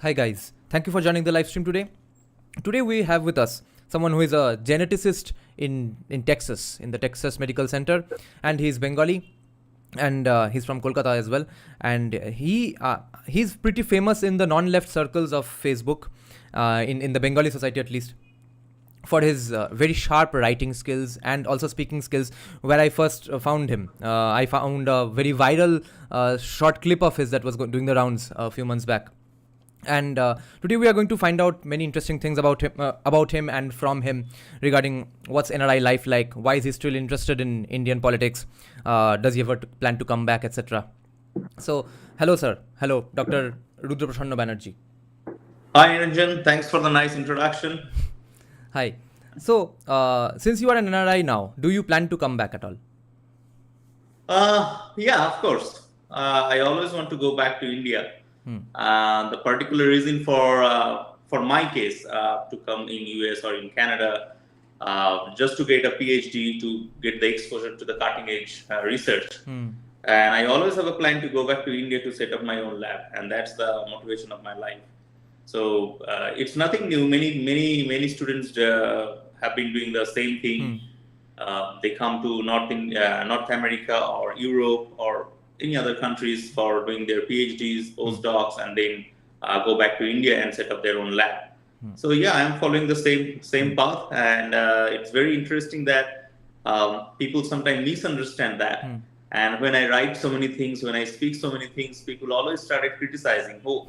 Hi guys, thank you for joining the live stream today. Today we have with us someone who is a geneticist in Texas, in the Texas Medical Center, and he's Bengali, and he's from Kolkata as well. And he's pretty famous in the non-left circles of Facebook, in the Bengali society at least, for his very sharp writing skills and also speaking skills. Where I first found him, I found a very viral short clip of his that was doing the rounds a few months back. And today we are going to find out many interesting things about him and from him regarding what's NRI life like, why is he still interested in Indian politics, does he ever plan to come back, etc. So, hello sir. Hello, Dr. Rudra Prasanna Banerjee. Hi Niranjan, thanks for the nice introduction. Hi. So, since you are an NRI now, do you plan to come back at all? Yeah, of course. I always want to go back to India. The particular reason for my case to come in US or in Canada, just to get a PhD, to get the exposure to the cutting edge research. And I always have a plan to go back to India to set up my own lab, and that's the motivation of my life. So it's nothing new. Many students have been doing the same thing. They come to North America or Europe or any other countries for doing their PhDs, postdocs, and then go back to India and set up their own lab. So yeah, I'm following the same path, and it's very interesting that people sometimes misunderstand that. And when I write so many things, when I speak so many things, people always started criticizing who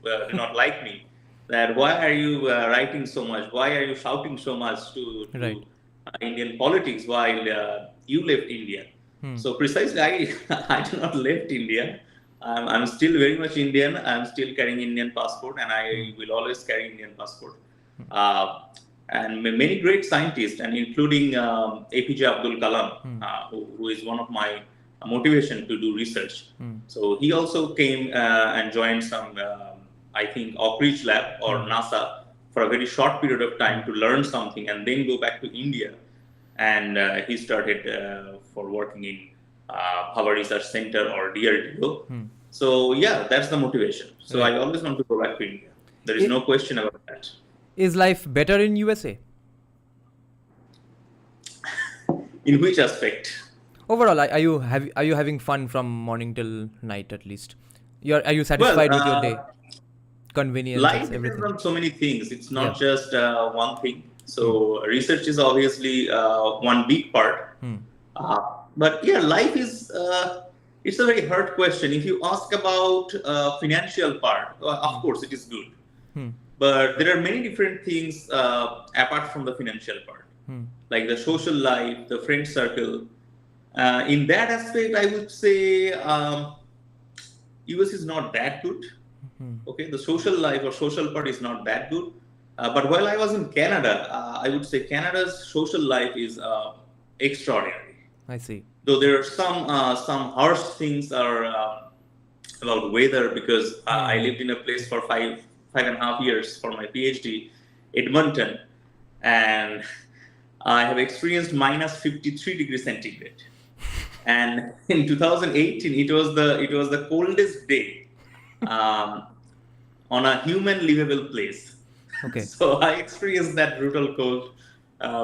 do not like me. That why are you writing so much? Why are you shouting so much to Indian politics while you left India? So precisely, I do not left India. I'm still very much Indian. I'm still carrying Indian passport, and I will always carry Indian passport. And many great scientists, and including APJ Abdul Kalam, who is one of my motivation to do research. So he also came and joined some, I think, Oak Ridge Lab or NASA for a very short period of time to learn something, and then go back to India. And he started for working in Bharat Research Center or DRDO. So yeah, that's the motivation. So I always want to go back to India. There is no question about that. Is life better in USA? In which aspect? Overall, are you having fun from morning till night at least? Are you satisfied with your day? Convenience, life everything. Depends on so many things. It's not just one thing. So research is obviously one big part. But yeah, life is it's a very hard question. If you ask about financial part, of course it is good. But there are many different things apart from the financial part, like the social life, the friend circle. In that aspect, I would say US is not that good. Okay, the social life or social part is not that good. But while I was in Canada, I would say Canada's social life is extraordinary. I see. Though there are some harsh things are about weather, because I lived in a place for five and a half years for my PhD, Edmonton, and I have experienced minus 53 degrees centigrade. And in 2018, it was the coldest day on a human livable place. Okay. So I experienced that brutal cold.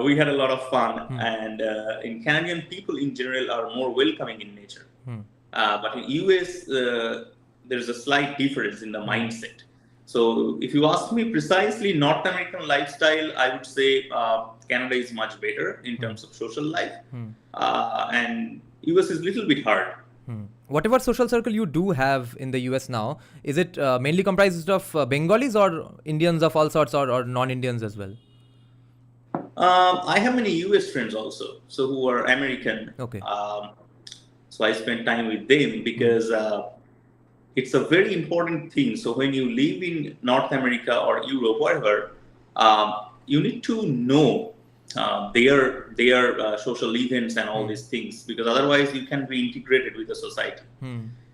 We had a lot of fun, and in Canadian, people in general are more welcoming in nature. But in US, there's a slight difference in the mindset. So if you ask me precisely, North American lifestyle, I would say Canada is much better in terms of social life, and US is a little bit hard. Whatever social circle you do have in the US now, is it mainly comprised of Bengalis or Indians of all sorts, or non-Indians as well? I have many US friends also, so who are American. Okay. So I spend time with them because it's a very important thing. So when you live in North America or Europe, wherever, you need to know their social events and all these things, because otherwise you can be integrated with the society.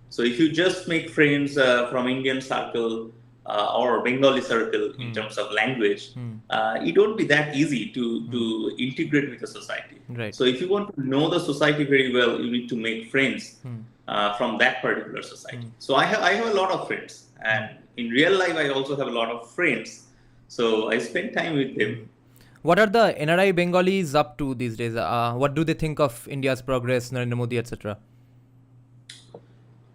So if you just make friends from Indian circle or Bengali circle in terms of language, it won't be that easy to integrate with the society. Right. So if you want to know the society very well, you need to make friends from that particular society. So I have a lot of friends, and in real life I also have a lot of friends. So I spend time with them. What are the NRI Bengalis up to these days? What do they think of India's progress, Narendra Modi, etc.?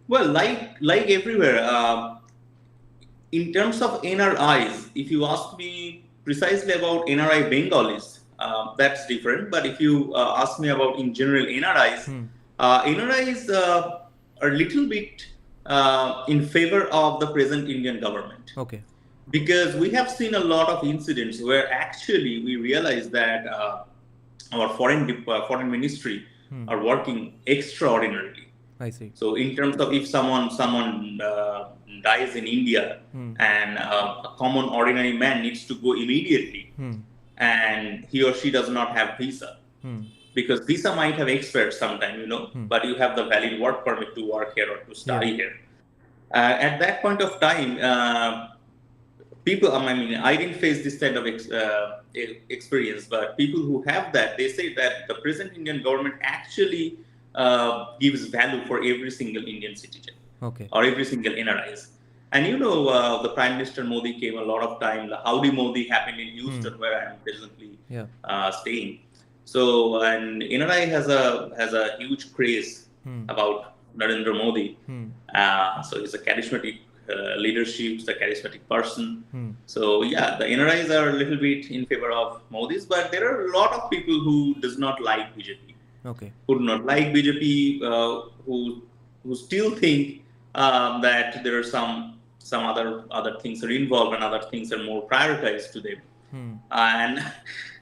Well, like everywhere, in terms of NRIs, if you ask me precisely about NRI Bengalis, that's different. But if you ask me about in general NRIs, NRIs are a little bit in favor of the present Indian government. Okay. Because we have seen a lot of incidents where actually we realize that our foreign ministry are working extraordinarily. I see. So in terms of if someone dies in India and a common ordinary man needs to go immediately and he or she does not have visa because visa might have expired sometime, but you have the valid work permit to work here or to study here. At that point of time, people, I didn't face this kind of experience, but people who have that, they say that the present Indian government actually gives value for every single Indian citizen or every single NRIs. And the Prime Minister Modi came a lot of time. The Howdy Modi happened in Houston, where I am presently staying. So, and NRI has a huge craze about Narendra Modi. So he's a charismatic leadership, the charismatic person. So yeah, the NRIs are a little bit in favor of Modi's, but there are a lot of people who does not like BJP. Who do not like BJP, who still think that there are some other things are involved and other things are more prioritized to them.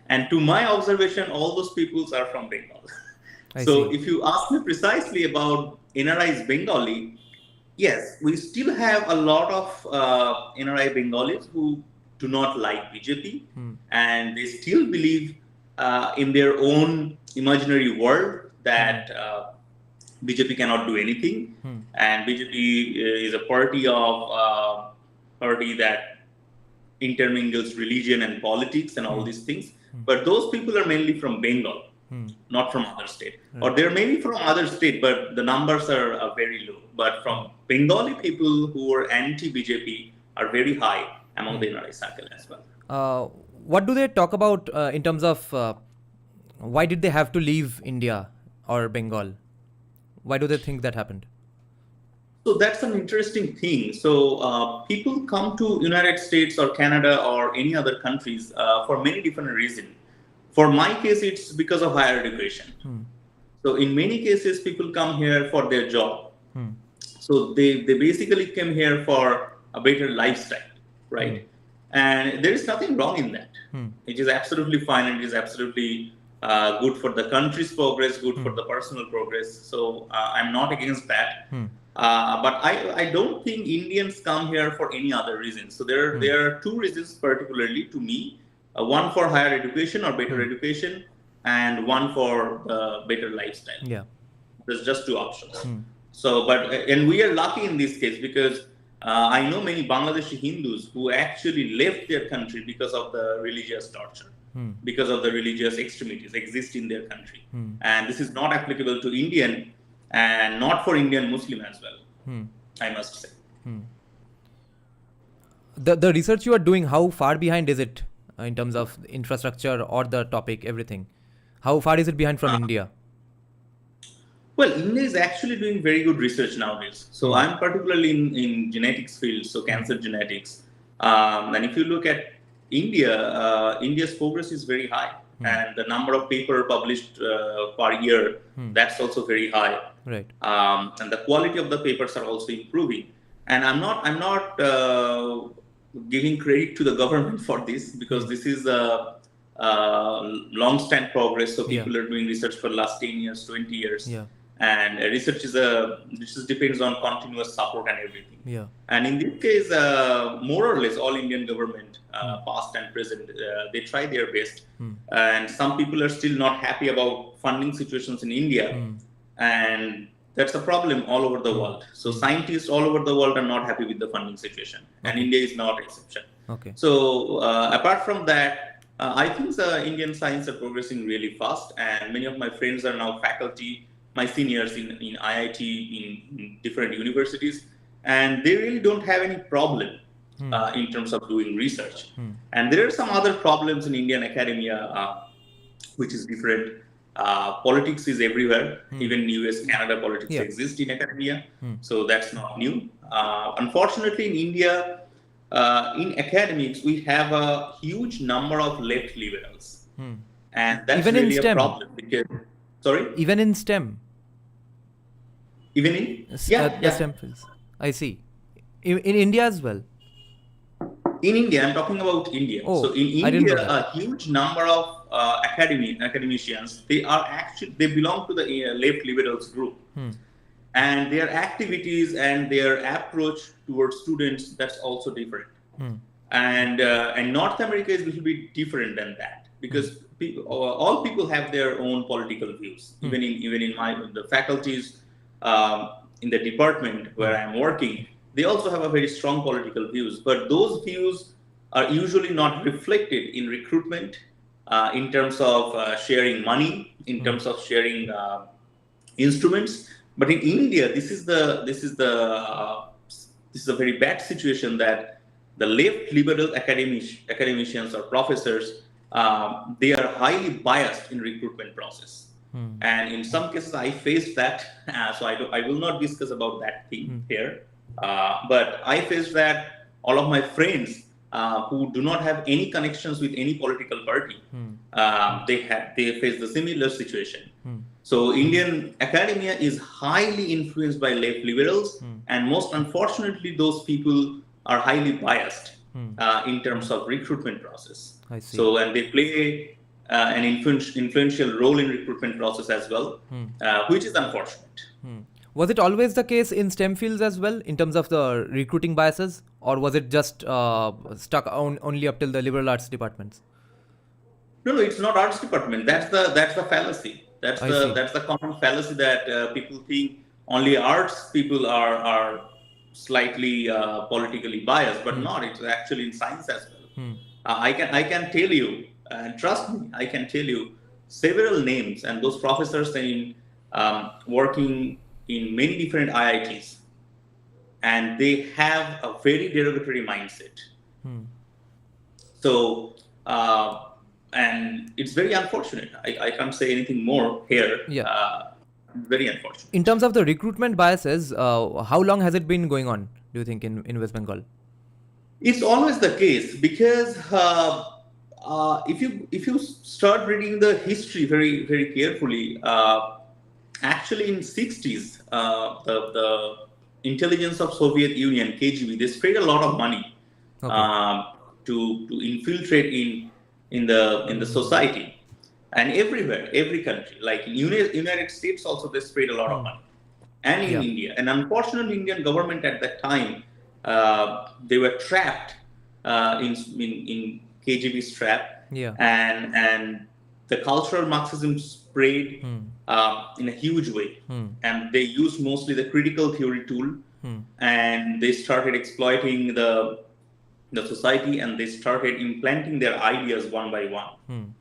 And to my observation, all those peoples are from Bengal. So if you ask me precisely about NRIs Bengali, yes, we still have a lot of NRI Bengalis who do not like BJP, and they still believe in their own imaginary world that BJP cannot do anything, and BJP is a party that intermingles religion and politics and all these things. But those people are mainly from Bengal, not from other state. Or they're maybe from other state, but the numbers are very low. But from Bengali people who are anti-BJP are very high among the NRI circle as well. What do they talk about in terms of why did they have to leave India or Bengal? Why do they think that happened? So that's an interesting thing. So people come to United States or Canada or any other countries for many different reasons. For my case, it's because of higher education. So in many cases, people come here for their job. So they basically came here for a better lifestyle, right? And there is nothing wrong in that. It is absolutely fine, and it is absolutely good for the country's progress, good for the personal progress. So I'm not against that. But I don't think Indians come here for any other reason. So there are two reasons particularly to me. One for higher education or better education, and one for better lifestyle. Yeah. There's just two options. So, and we are lucky in this case because I know many Bangladeshi Hindus who actually left their country because of the religious torture, because of the religious extremities exist in their country. And this is not applicable to Indian and not for Indian Muslim as well, I must say. The research you are doing, how far behind is it in terms of infrastructure or the topic, everything? How far is it behind from India? Well, India is actually doing very good research nowadays. So I'm particularly in genetics field, so cancer genetics. And if you look at India, India's progress is very high. And the number of papers published per year, that's also very high. Right. And the quality of the papers are also improving. And I'm not giving credit to the government for this, because this is a long-stand progress. So people are doing research for the last 10 years, 20 years. And research depends on continuous support and everything. And in this case, more or less all Indian government, past and present, they try their best. And some people are still not happy about funding situations in India. And that's a problem all over the world. So scientists all over the world are not happy with the funding situation. And India is not exception. So apart from that, I think the Indian science are progressing really fast. And many of my friends are now faculty. my seniors in IIT, in different universities, and they really don't have any problem in terms of doing research. And there are some other problems in Indian academia, which is different. Politics is everywhere. Even in US, Canada, politics exist in academia. So that's not new. Unfortunately, in India, in academics, we have a huge number of left liberals. And that's Even really in a STEM. problem because, sorry? Even in STEM. Even in? The STEM fields. I see. In India as well. In India, I'm talking about India. Oh, so in I didn't know India, that. a huge number of academicians, they belong to the left liberals group. And their activities and their approach towards students, that's also different. And North America is a little bit different than that, because all people have their own political views. Even in the faculties, in the department where I'm working, they also have a very strong political views. But those views are usually not reflected in recruitment, in terms of sharing money, in terms of sharing instruments. But in India, this is a very bad situation, that the left liberal academicians or professors, they are highly biased in recruitment process. And in some cases, I faced that. So I will not discuss about that thing here. But I faced that. All of my friends who do not have any connections with any political party, they face the similar situation. So Indian academia is highly influenced by left liberals, and most unfortunately, those people are highly biased in terms of recruitment process. I see. So, and they play an influential role in recruitment process as well, which is unfortunate. Was it always the case in STEM fields as well, in terms of the recruiting biases, or was it just stuck only up till the liberal arts departments? No, it's not arts department. That's the fallacy. That's I see. the common fallacy, that people think only arts people are slightly politically biased, but not. It's actually in science as well. I can tell you, and trust me, I can tell you several names, and those professors in working in many different IITs, and they have a very derogatory mindset. So, and it's very unfortunate. I can't say anything more here. Very unfortunate. In terms of the recruitment biases, how long has it been going on, do you think, in West Bengal? It's always the case, because if you start reading the history very, very carefully, actually in 60s, the intelligence of Soviet Union, KGB, they spread a lot of money to infiltrate in the society. And everywhere, every country, like in United States also, they spread a lot of money. And in India. And unfortunately, Indian government at that time, they were trapped in KGB's trap. And the cultural Marxism spread in a huge way. And they used mostly the critical theory tool. And they started exploiting the society, and they started implanting their ideas one by one.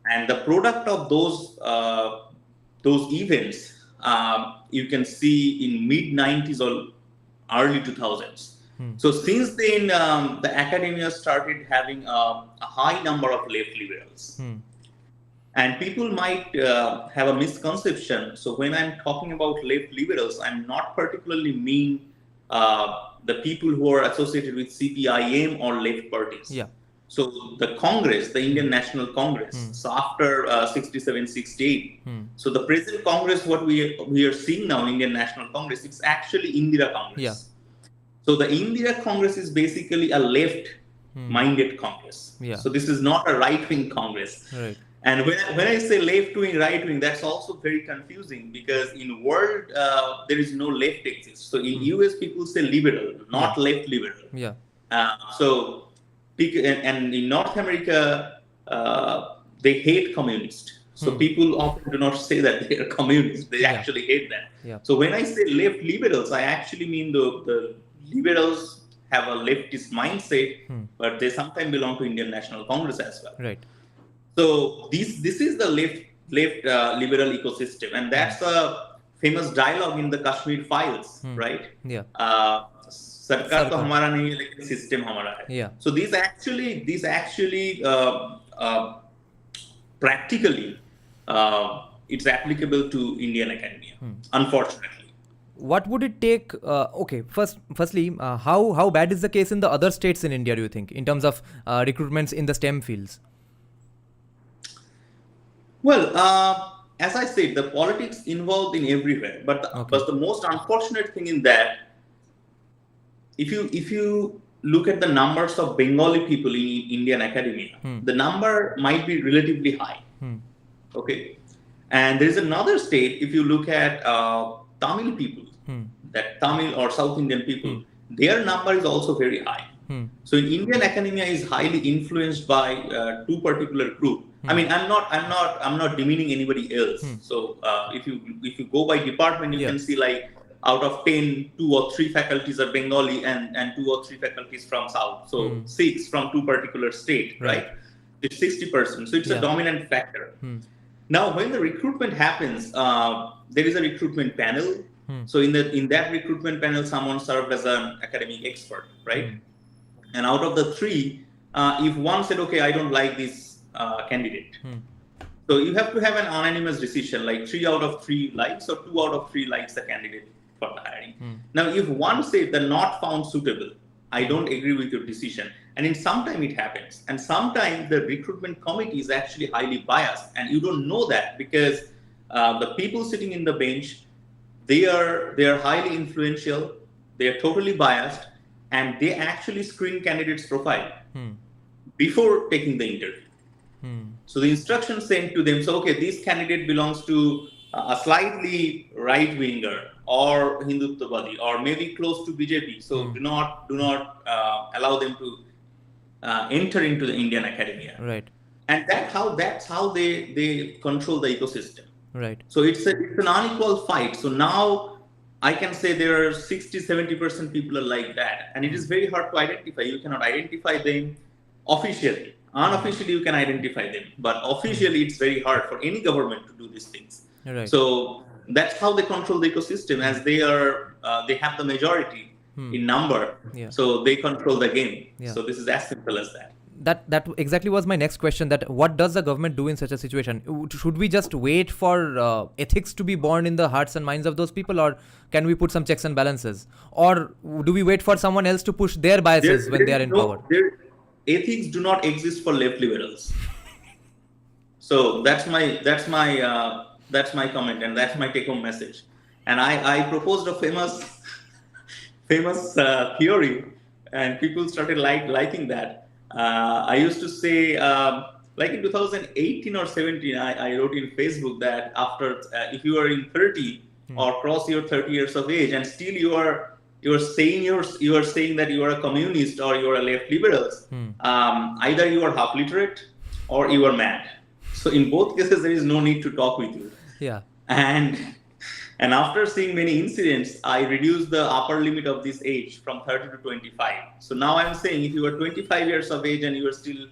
And the product of those events, you can see in mid-90s or early 2000s. So since then, the academia started having a high number of left liberals. And people might have a misconception. So when I'm talking about left liberals, I'm not particularly mean the people who are associated with CPIM or left parties. So the Congress, the Indian National Congress, so after 67, 68. So the present Congress, what we are seeing now, Indian National Congress, it's actually Indira Congress. So the Indira Congress is basically a left-minded Congress. So this is not a right-wing Congress. And when I say left-wing, right-wing, that's also very confusing, because in world, there is no left exists. So in US, people say liberal, not left liberal. And in North America, they hate communists. So people often do not say that they are communists. They actually hate them. So when I say left liberals, I actually mean the liberals have a leftist mindset, but they sometimes belong to Indian National Congress as well. So this is the left liberal ecosystem, and that's a famous dialogue in the Kashmir files, right? Yeah. Sarkar to Sarkar. hamara nahi hai, lekin system hamara hai. Yeah. So these actually practically it's applicable to Indian academia, unfortunately. What would it take? Okay, firstly, how bad is the case in the other states in India? Do you think, in terms of recruitments in the STEM fields? Well, as I said, the politics involved in everywhere. But the most unfortunate thing in that, if you look at the numbers of Bengali people in Indian academia, the number might be relatively high. Okay, and there is another state. If you look at Tamil people, that Tamil or South Indian people, their number is also very high. So in Indian academia is highly influenced by two particular group. I mean, I'm not demeaning anybody else. So if you go by department, you can see like out of 10, 2 or 3 faculties are Bengali and 2 or 3 faculties from South. So 6 from 2 particular state, right? It's 60%. So it's a dominant factor. Now, when the recruitment happens, there is a recruitment panel. So in that recruitment panel, someone served as an academic expert, right? And out of the 3, if one said, okay, I don't like this candidate. So you have to have an unanimous decision, like 3 out of 3 likes or 2 out of 3 likes the candidate for the hiring. Now, if one says they're not found suitable, I don't agree with your decision. And in some time it happens. And sometimes the recruitment committee is actually highly biased. And you don't know that because the people sitting in the bench, they are highly influential. They are totally biased. And they actually screen candidates' profile before taking the interview. So the instruction sent to them, so okay, this candidate belongs to a slightly right-winger or Hindutvadi or maybe close to BJP. So do not allow them to enter into the Indian academia. Right. And that's how they control the ecosystem. Right. So it's an unequal fight. So now I can say there are 60-70% people are like that, and it is very hard to identify. You cannot identify them officially. Unofficially, you can identify them, but officially, it's very hard for any government to do these things. Right. So that's how they control the ecosystem, as they have the majority in number. So they control the game. So this is as simple as that. That exactly was my next question, that what does the government do in such a situation? Should we just wait for ethics to be born in the hearts and minds of those people, or can we put some checks and balances, or do we wait for someone else to push their biases when they are in power? Ethics do not exist for left liberals. So that's my comment, and that's my take-home message. And I proposed a famous theory, and people started liking that. I used to say, like in 2018 or 17, I wrote in Facebook that after, if you are in 30 or cross your 30 years of age, and still you are saying that you are a communist or you are a left liberals, either you are half literate or you are mad. So in both cases, there is no need to talk with you. Yeah. And after seeing many incidents, I reduced the upper limit of this age from 30 to 25. So now I'm saying if you are 25 years of age and you are still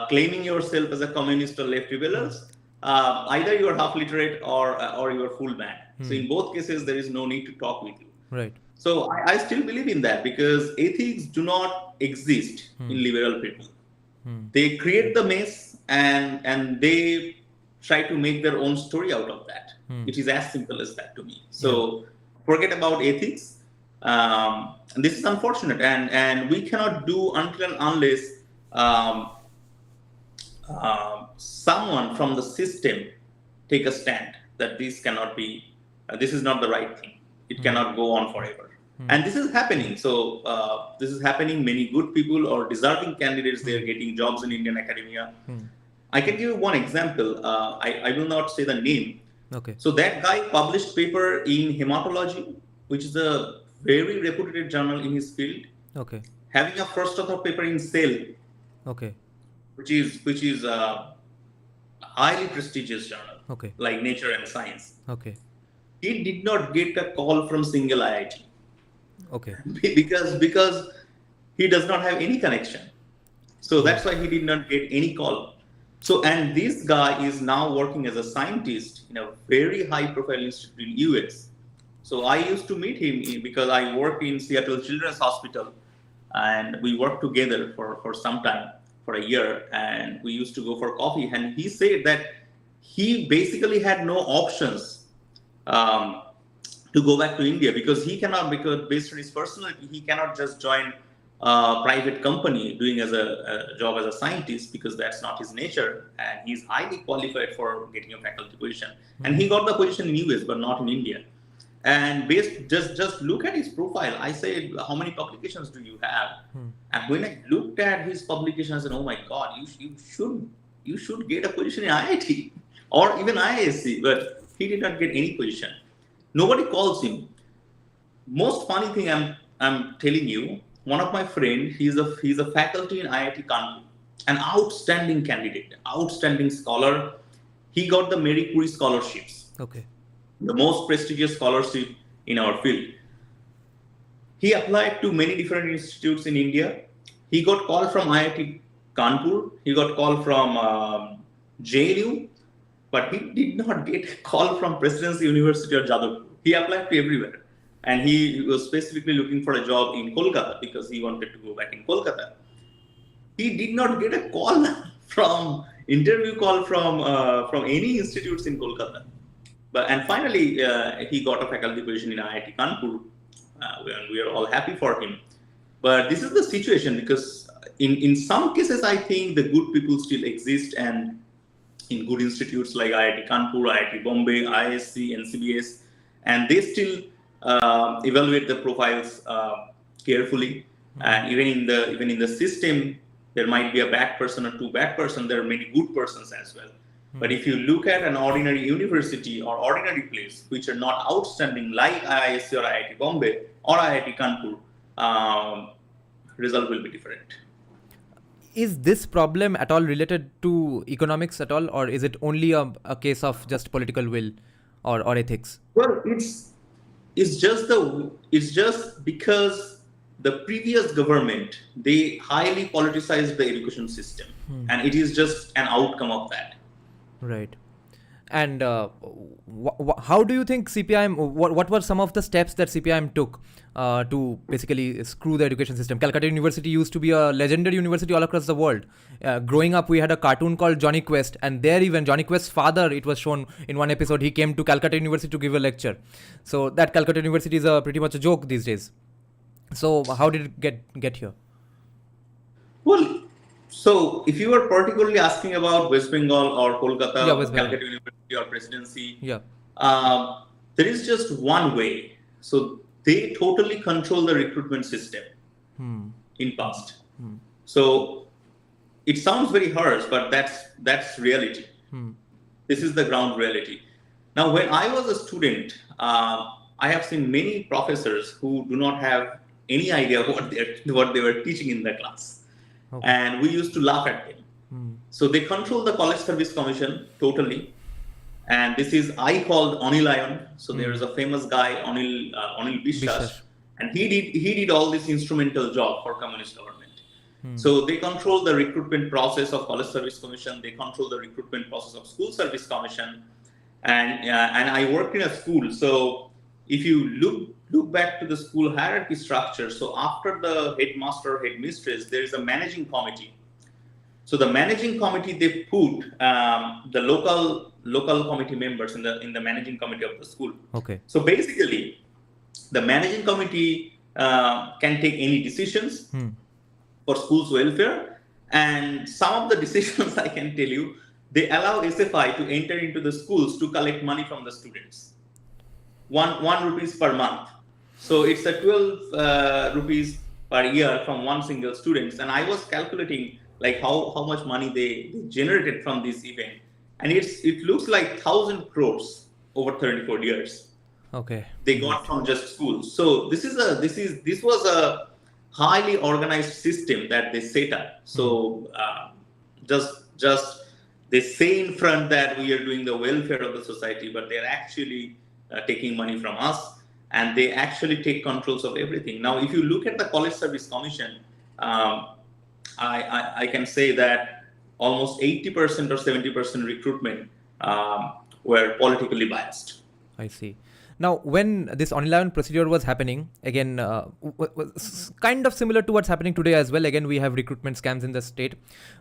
claiming yourself as a communist or left liberals, either you are half literate or you are full mad. So in both cases, there is no need to talk with you. Right. So I still believe in that, because ethics do not exist in liberal people. They create the mess and they try to make their own story out of that. It is as simple as that to me. So forget about ethics. This is unfortunate, and we cannot do until and unless someone from the system take a stand that this cannot be, this is not the right thing. It cannot go on forever. And this is happening. So this is happening. Many good people or deserving candidates, they are getting jobs in Indian academia. I can give you one example. I will not say the name. Okay. So that guy published paper in hematology, which is a very reputed journal in his field. Okay. Having a first author paper in Cell. Okay. Which is a highly prestigious journal. Okay. Like Nature and Science. Okay. He did not get a call from single IIT. Okay. Because he does not have any connection. So that's why he did not get any call. So, and this guy is now working as a scientist in a very high-profile institute in US. So I used to meet him because I work in Seattle Children's Hospital, and we worked together for some time, for a year, and we used to go for coffee. And he said that he basically had no options um, to go back to India because he cannot, because based on his personality, he cannot just join a private company doing as a job as a scientist because that's not his nature, and he's highly qualified for getting a faculty position. And he got the position in US, but not in India. And based just look at his profile. I said, how many publications do you have? And when I looked at his publication, I said, oh my God, you should get a position in IIT or even IISc. But he did not get any position. Nobody calls him. Most funny thing I'm telling you, one of my friend, he's a faculty in IIT Kanpur, an outstanding candidate, outstanding scholar. He got the Marie Curie scholarships. Okay. The most prestigious scholarship in our field. He applied to many different institutes in India. He got call from IIT Kanpur. He got call from JNU, but he did not get a call from Presidency University or Jadavpur. He applied to everywhere. And he was specifically looking for a job in Kolkata because he wanted to go back in Kolkata. He did not get a call from interview call from any institutes in Kolkata. And finally, he got a faculty position in IIT Kanpur, and we are all happy for him. But this is the situation because in some cases, I think the good people still exist, and in good institutes like IIT Kanpur, IIT Bombay, ISC, NCBS, and they still evaluate the profiles carefully. And even in the system, there might be a bad person or two bad person. There are many good persons as well. But if you look at an ordinary university or ordinary place, which are not outstanding like IISc or IIT Bombay or IIT Kanpur, result will be different. Is this problem at all related to economics at all, or is it only a case of just political will or ethics? Well, it's just because the previous government, they highly politicized the education system, and it is just an outcome of that. Right. And how do you think CPIM, what were some of the steps that CPIM took to basically screw the education system? Calcutta University used to be a legendary university all across the world. Growing up, we had a cartoon called Johnny Quest, and there even Johnny Quest's father, it was shown in one episode, he came to Calcutta University to give a lecture. So that Calcutta University is pretty much a joke these days. So how did it get here? Well, so if you are particularly asking about West Bengal or Kolkata, Calcutta University or Presidency, there is just one way. So they totally control the recruitment system in past. So it sounds very harsh, but that's reality. This is the ground reality. Now, when I was a student, I have seen many professors who do not have any idea what they were teaching in the class. Okay. And we used to laugh at them. So they control the College Service Commission totally. And this is, I called Anil Ion. So there is a famous guy, Anil Bishwas, and he did all this instrumental job for communist government. So they control the recruitment process of College Service Commission. They control the recruitment process of School Service Commission. And I worked in a school. So if you look back to the school hierarchy structure, so after the headmaster, headmistress, there is a managing committee. So the managing committee, they put the local committee members in the managing committee of the school. Okay. So basically, the managing committee can take any decisions for school's welfare, and some of the decisions I can tell you, they allow SFI to enter into the schools to collect money from the students. One rupees per month. So it's a 12 rupees per year from one single student. And I was calculating like how much money they generated from this event. And it looks like 1,000 crores over 34 years. Okay. They got from just schools. So this was a highly organized system that they set up. So just they say in front that we are doing the welfare of the society, but they're actually taking money from us, and they actually take controls of everything. Now, if you look at the College Service Commission, I can say that almost 80% or 70% recruitment were politically biased. I see. Now, when this on 11 procedure was happening, again, kind of similar to what's happening today as well. Again, we have recruitment scams in the state,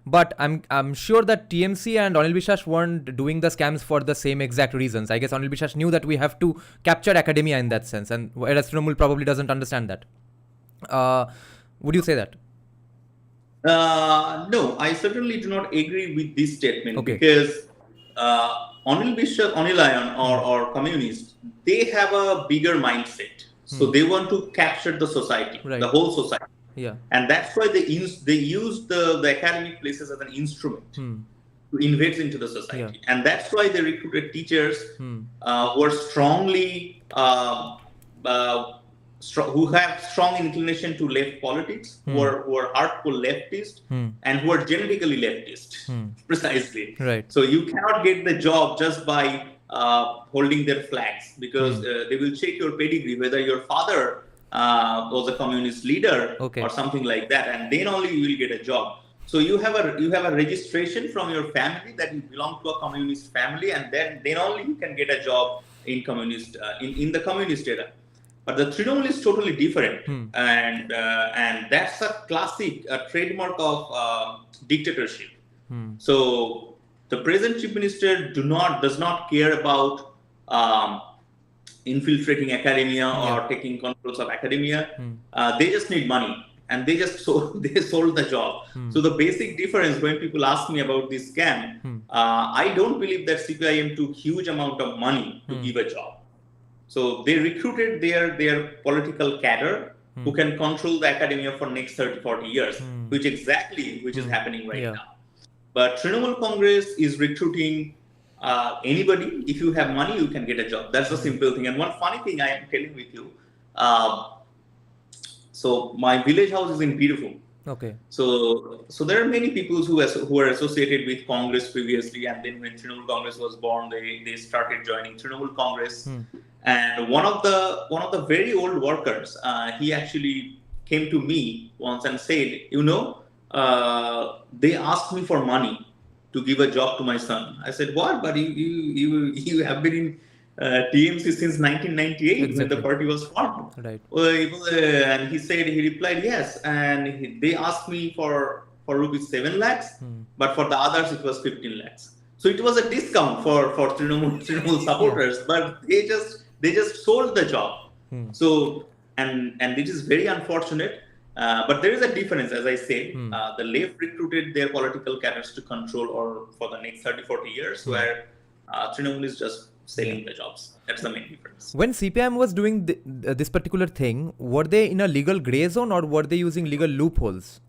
but I'm sure that TMC and Anil Biswas weren't doing the scams for the same exact reasons. I guess Anil Biswas knew that we have to capture academia in that sense, and whereas Trinamool probably doesn't understand that. Would you say that? No, I certainly do not agree with this statement because Anil Biswas, Anil Ion or communists, they have a bigger mindset. So they want to capture the society, the whole society. Yeah. And that's why they use the academic places as an instrument to invade into the society. And that's why they recruited teachers who are strongly who have strong inclination to left politics, who are hardcore leftist, and who are genetically leftist, precisely. Right. So you cannot get the job just by holding their flags, because they will check your pedigree, whether your father was a communist leader or something like that, and then only you will get a job. So you have a registration from your family that you belong to a communist family, and then only you can get a job in communist in the communist era. But the Trinamool is totally different, and that's a classic trademark of dictatorship. So the present chief minister does not care about infiltrating academia or taking controls of academia. They just need money, and they sold the job. So the basic difference when people ask me about this scam, I don't believe that CPIM took huge amount of money to give a job. So they recruited their political cadre who can control the academia for next 30-40 years, which is happening right now. But Trinamool Congress is recruiting anybody. If you have money, you can get a job. That's the simple thing. And one funny thing I am telling with you. So my village house is in Beautiful. Okay. So there are many people who are associated with Congress previously, and then when Trinamool Congress was born, they started joining Trinamool Congress. And one of the very old workers, he actually came to me once and said, they asked me for money to give a job to my son. I said, what? But you have been in TMC since 1998 when the party was formed. Right. And he replied, yes. And they asked me for rupees 7 lakhs, but for the others it was 15 lakhs. So it was a discount for Trinamool supporters, but they just sold the job. So and this is very unfortunate. But there is a difference, as I said. The left recruited their political cadres to control or for the next 30-40 years, where Trinamool is just selling the jobs. That's the main difference. When CPIM was doing this particular thing, were they in a legal gray zone or were they using legal loopholes?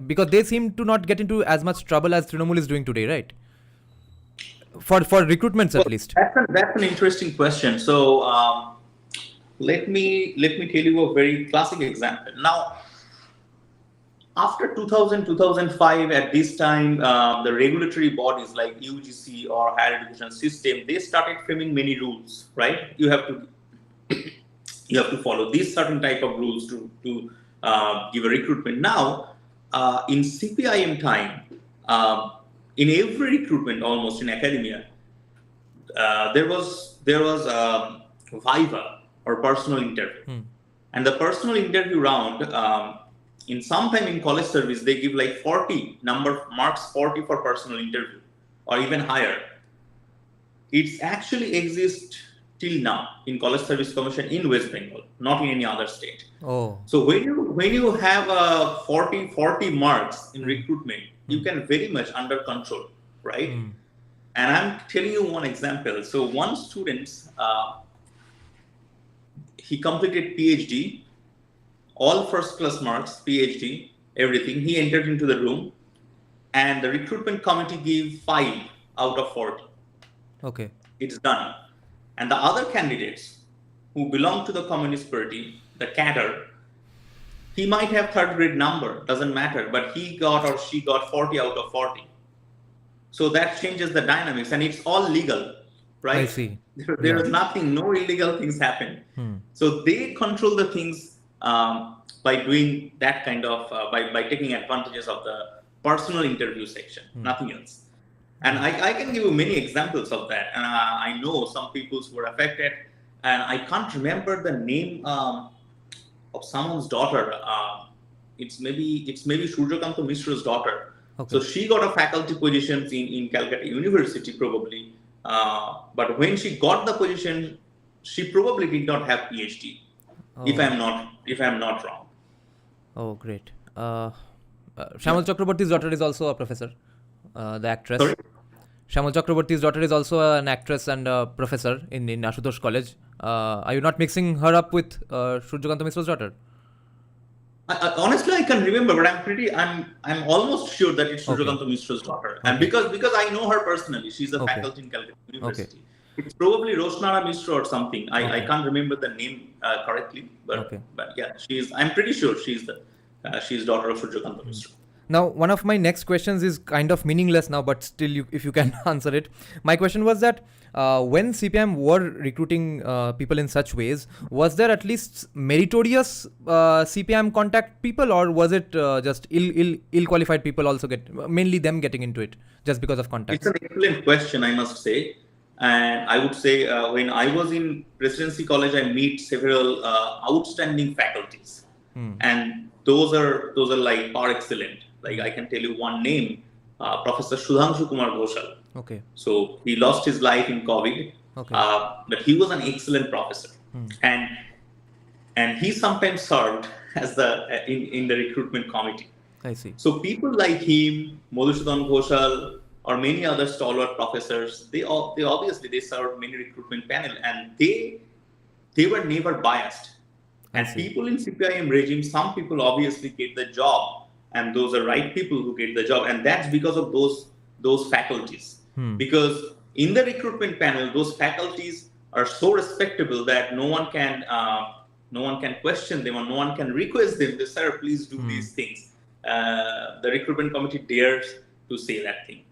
Because they seem to not get into as much trouble as Trinamool is doing today, right? For recruitments, at least. That's an interesting question. So let me tell you a very classic example. Now, after 2000, 2005, at this time, the regulatory bodies like UGC or Higher Education System, they started framing many rules, right? You have to follow these certain type of rules to give a recruitment. Now, in CPIM time, in every recruitment, almost in academia, there was Viva or personal interview, and the personal interview round. In some time in college service, they give like 40 marks 40 for personal interview or even higher. It actually exists till now in College Service Commission in West Bengal, not in any other state. Oh. So when you have 40 marks in recruitment, you can very much under control, right? And I'm telling you one example. So one student, he completed PhD. All first class marks, PhD, everything. He entered into the room, and the recruitment committee gave 5 out of 40. Okay. It's done. And the other candidates who belong to the Communist Party, the cadre, he might have third grade number, doesn't matter, but he got or she got 40 out of 40. So that changes the dynamics, and it's all legal, right? I see. There is nothing, no illegal things happen. So they control the things by doing that kind of by taking advantages of personal interview section, nothing else. And I can give you many examples of that. And I know some people who were affected, and I can't remember the name of someone's daughter. It's maybe Surjakanta Mishra's daughter. Okay. So she got a faculty position in Calcutta University probably. But when she got the position, she probably did not have PhD. If I'm not wrong. Oh, great. Shamal Chakraborty's daughter is also a professor, the actress. Sorry? Shamal Chakraborty's daughter is also an actress and a professor in Ashutosh College. Are you not mixing her up with Surjakanta Mishra's daughter? Honestly, I can remember, but I'm almost sure that it's Surjakanta Mishra's daughter. And because I know her personally, she's a faculty in Calcutta University. Okay. It's probably Roshnara Mishra or something. I can't remember the name correctly, but yeah, I'm pretty sure she's daughter of Surjakanta Mishra. Now, one of my next questions is kind of meaningless now, but still, if you can answer it. My question was that when CPIM were recruiting people in such ways, was there at least meritorious CPIM contact people, or was it just ill-qualified people also mainly them getting into it just because of contact? It's an excellent question, I must say. And I would say when I was in Presidency College, I meet several outstanding faculties. And those are like par excellent. Like I can tell you one name, Professor Sudhanshu Kumar Ghoshal. Okay. So he lost his life in COVID, but he was an excellent professor, and he sometimes served as in the recruitment committee. I see. So people like him, Madhusudan Ghoshal, or many other stalwart professors, they obviously served many recruitment panel, and they were never biased. And people in CPIM regime, some people obviously get the job. And those are right people who get the job, and that's because of those faculties. Because in the recruitment panel, those faculties are so respectable that no one can question them, or no one can request them. They say, "Sir, please do these things." The recruitment committee dares to say that thing.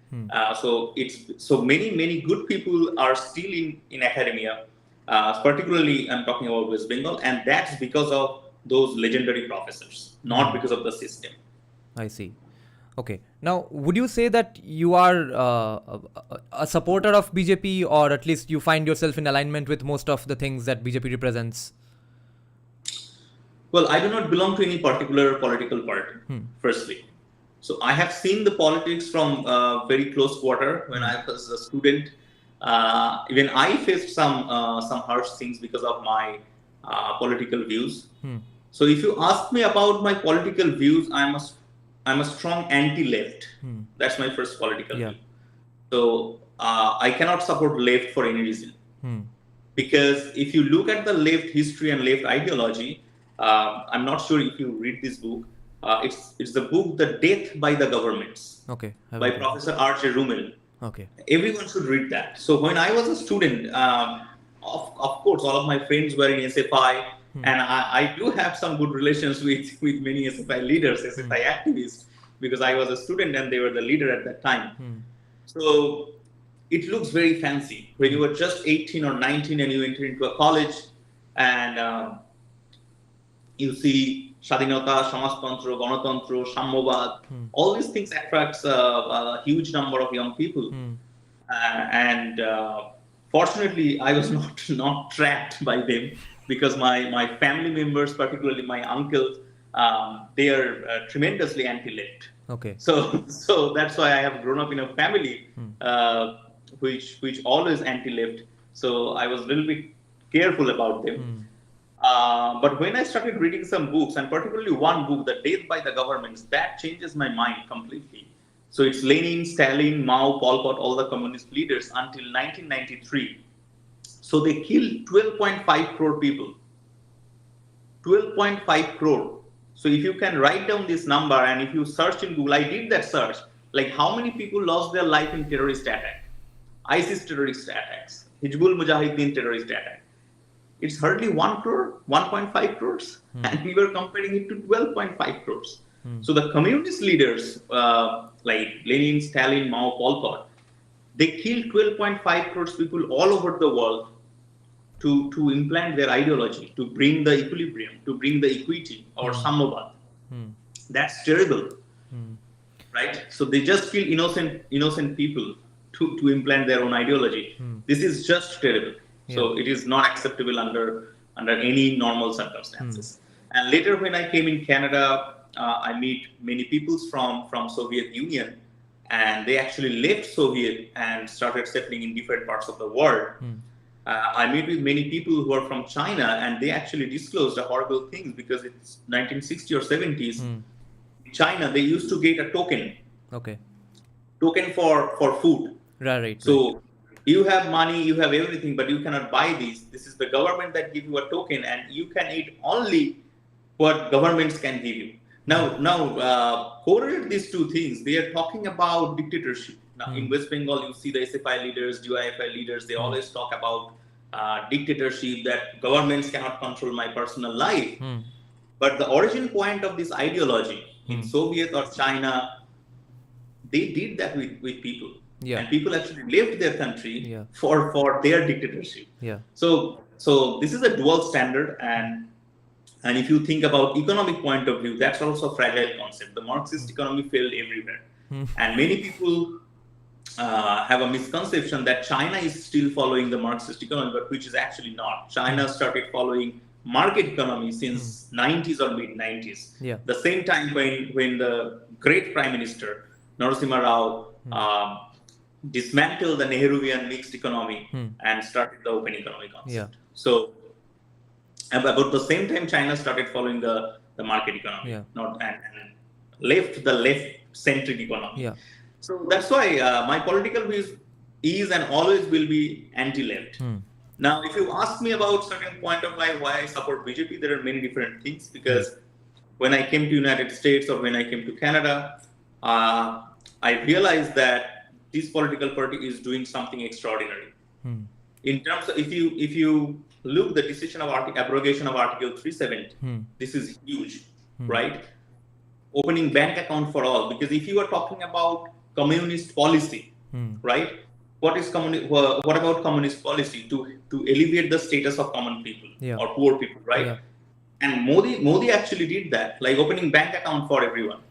So many good people are still in academia, particularly I'm talking about West Bengal, and that's because of those legendary professors, not because of the system. I see. Okay. Now, would you say that you are a supporter of BJP, or at least you find yourself in alignment with most of the things that BJP represents? Well, I do not belong to any particular political party, firstly. So I have seen the politics from very close quarter when I was a student. Even I faced some harsh things because of my political views. So if you ask me about my political views, I'm a strong anti-left. That's my first political view. So I cannot support left for any reason. Because if you look at the left history and left ideology, I'm not sure if you read this book. It's the book The Death by the Governments by Professor R.J. Rummel. Everyone should read that. So when I was a student, of course, all of my friends were in SFI. And I do have some good relations with many SFI leaders, SFI activists, because I was a student and they were the leader at that time. So it looks very fancy when you were just 18 or 19 and you enter into a college and you see Shadinata, Samastantra, Ganatantra, Sammobad, all these things attracts a huge number of young people. And fortunately, I was not trapped by them. Because my family members, particularly my uncles, they are tremendously anti-left. So that's why I have grown up in a family which always anti-left. So I was a little bit careful about them. But when I started reading some books, and particularly one book, The Death by the Governments, that changes my mind completely. So it's Lenin, Stalin, Mao, Pol Pot, all the communist leaders until 1993. So they killed 12.5 crore people. 12.5 crore. So if you can write down this number and if you search in Google, I did that search, like how many people lost their life in terrorist attack, ISIS terrorist attacks, Hizbul Mujahideen terrorist attack. It's hardly 1 crore, 1.5 crores. And we were comparing it to 12.5 crores. So the communist leaders like Lenin, Stalin, Mao, Pol Pot, they killed 12.5 crores people all over the world to implant their ideology, to bring the equilibrium, to bring the equity or Sammobad. That's terrible. right? So they just kill innocent people to implant their own ideology. This is just terrible. So it is not acceptable under any normal circumstances. And later, when I came in Canada, I meet many peoples from Soviet Union, and they actually left Soviet and started settling in different parts of the world. I meet with many people who are from China, and they actually disclosed a horrible thing, because it's 1960 or 70s. In China, they used to get a token. Okay. Token for food. Right. So you have money, you have everything, but you cannot buy these. This is the government that give you a token, and you can eat only what governments can give you. Now, correlate these two things. They are talking about dictatorship. Now, in West Bengal, you see the SFI leaders, DYFI leaders. They always talk about dictatorship, that governments cannot control my personal life. But the origin point of this ideology in Soviet or China, they did that with people. And people actually left their country for their dictatorship. So this is a dual standard, and if you think about economic point of view, that's also a fragile concept. The Marxist economy failed everywhere, and many people have a misconception that China is still following the Marxist economy, but which is actually not. China started following market economy since 90s or mid 90s. The same time when the great Prime Minister Narasimha Rao dismantled the Nehruvian mixed economy and started the open economy concept. So about the same time, China started following the market economy, and left the left-centric economy. So that's why my political views is and always will be anti-left. Now, if you ask me about certain point of life why I support BJP, there are many different things. Because when I came to United States or when I came to Canada, I realized that this political party is doing something extraordinary. In terms of, if you look the decision of abrogation of Article 370, this is huge, right? Opening bank account for all, because if you are talking about communist policy, right? What about communist policy to alleviate the status of common people or poor people, right? And Modi actually did that, like opening bank account for everyone,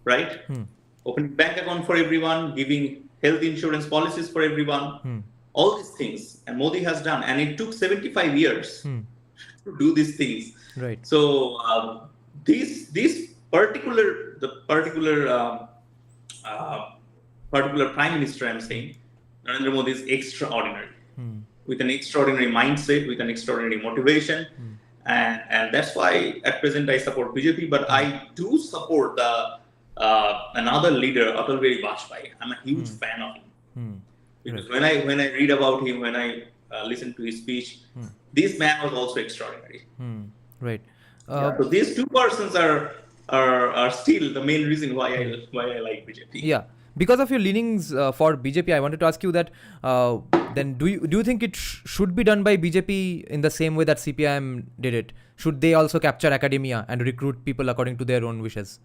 right? Opening bank account for everyone, giving health insurance policies for everyone, all these things, and Modi has done, and it took 75 years to do these things. Right. So this particular Prime Minister, I'm saying, Narendra Modi is extraordinary, with an extraordinary mindset, with an extraordinary motivation, and that's why at present I support BJP. But I do support the another leader, Atal Bihari Vajpayee. I'm a huge fan of him. Because when I read about him, when I listen to his speech, this man was also extraordinary. Right. So these two persons are still the main reason why I like BJP. Yeah. Because of your leanings for BJP, I wanted to ask you that then do you think it should be done by BJP in the same way that CPIM did it? Should they also capture academia and recruit people according to their own wishes?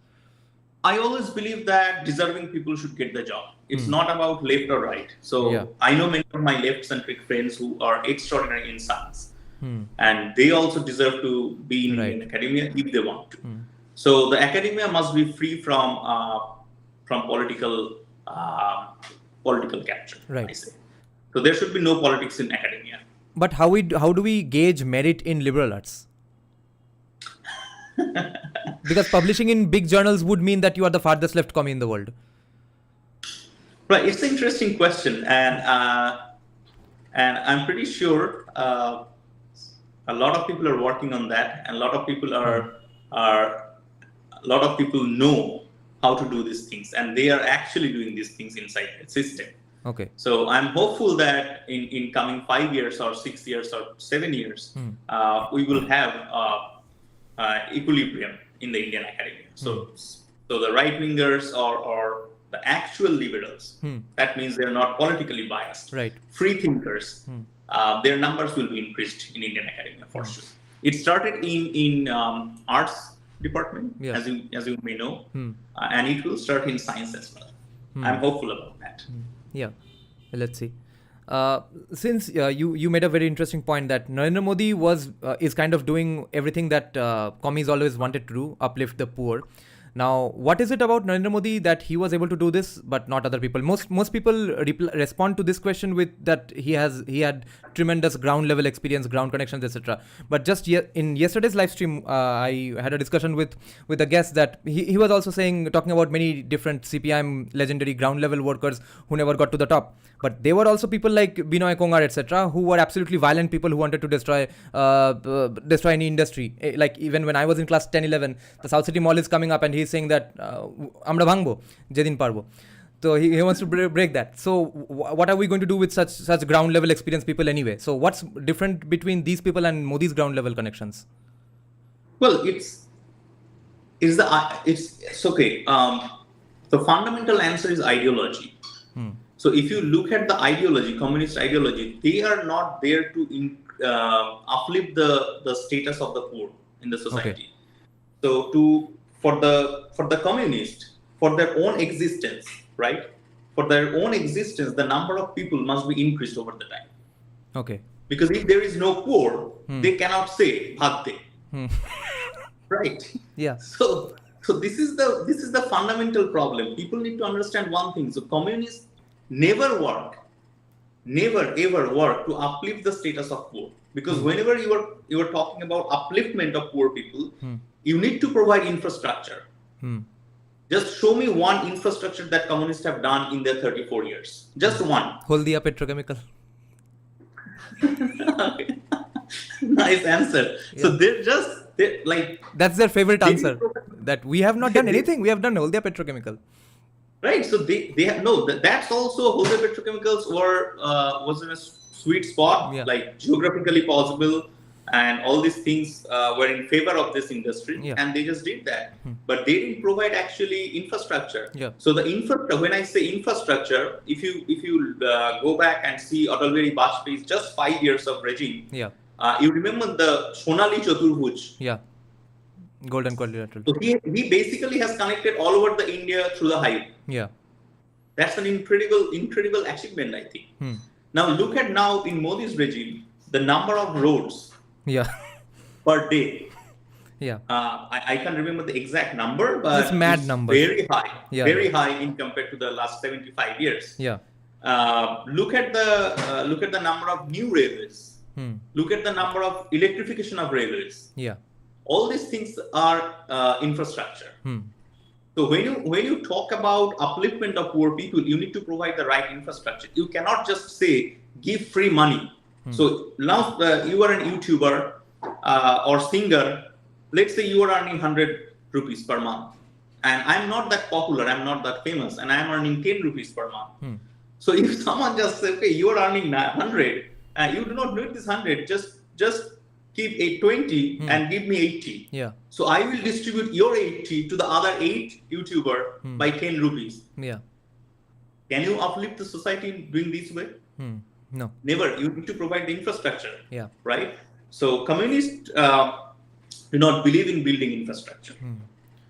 I always believe that deserving people should get the job. It's not about left or right. So I know many of my left-centric friends who are extraordinary in science, and they also deserve to be in academia if they want to. So the academia must be free from political capture. I say. So there should be no politics in academia. But how do we gauge merit in liberal arts? Because publishing in big journals would mean that you are the farthest left commie in the world. Right, it's an interesting question, and I'm pretty sure a lot of people are working on that, and a lot of people know how to do these things, and they are actually doing these things inside the system. Okay. So I'm hopeful that in coming 5 years or 6 years or 7 years, we will have equilibrium in the Indian academia. So the right-wingers or the actual liberals, that means they're not politically biased. Right. Free thinkers, their numbers will be increased in Indian academia for sure. It started in arts department, as you may know, and it will start in science as well. I'm hopeful about that. Yeah, let's see. Since you made a very interesting point that Narendra Modi is kind of doing everything that commies always wanted to do, uplift the poor. Now, what is it about Narendra Modi that he was able to do this, but not other people? Most people respond to this question with that he had tremendous ground level experience, ground connections, etc. But just in yesterday's live stream, I had a discussion with a guest that he was also talking about many different CPIM legendary ground level workers who never got to the top. But there were also people like Binoy Kongar, etc., who were absolutely violent people who wanted to destroy any industry. Like even when I was in class 10, 11, the South City Mall is coming up and he's saying that Amra Bhangbo, Jedin Parbo. So he wants to break that. So what are we going to do with such ground level experienced people anyway? So what's different between these people and Modi's ground level connections? Well, it's okay. The fundamental answer is ideology. So if you look at the ideology, communist ideology, they are not there to uplift the status of the poor in the society. Okay. So for the communist, for their own existence, right? For their own existence, the number of people must be increased over the time. Okay. Because if there is no poor, they cannot say bhagte. Right? Yeah. So this is the fundamental problem. People need to understand one thing. So communists never ever work to uplift the status of poor. Because whenever you are talking about upliftment of poor people, you need to provide infrastructure. Just show me one infrastructure that communists have done in their 34 years. Just one. Holdia Petrochemical. Nice answer. Yeah. So they're like... That's their favorite answer. That we have not done anything. We have done Holdia Petrochemical. Right. So they have no. That's also Holdia Petrochemicals was in a sweet spot, like geographically possible, and all these things were in favor of this industry, and they just did that. But they didn't provide actually infrastructure. Yeah. So the when I say infrastructure, if you go back and see Atal Bihari Vajpayee's just 5 years of regime, you remember the Sonali Chaturbhuj. Yeah. Golden quadrilateral. So he basically has connected all over the India through the highway. Yeah. That's an incredible achievement, I think. Now look at now in Modi's regime, the number of roads per day. Yeah. I can't remember the exact number, but it's mad number. Very high. Very high in compared to the last 75 years. Yeah. Look at the number of new railways. Look at the number of electrification of railways. Yeah. All these things are infrastructure. So when you talk about upliftment of poor people, you need to provide the right infrastructure. You cannot just say give free money. So now you are an YouTuber or singer. Let's say you are earning 100 rupees per month, and I'm not that popular, I'm not that famous, and I'm earning 10 rupees per month. So if someone just says, okay, you are earning 100, you do not need this 100, just keep 20 and give me 80. Yeah. So I will distribute your 80 to the other 8 YouTuber by 10 rupees. Yeah. Can you uplift the society doing this way? No. Never. You need to provide the infrastructure. Yeah. Right? So communists do not believe in building infrastructure.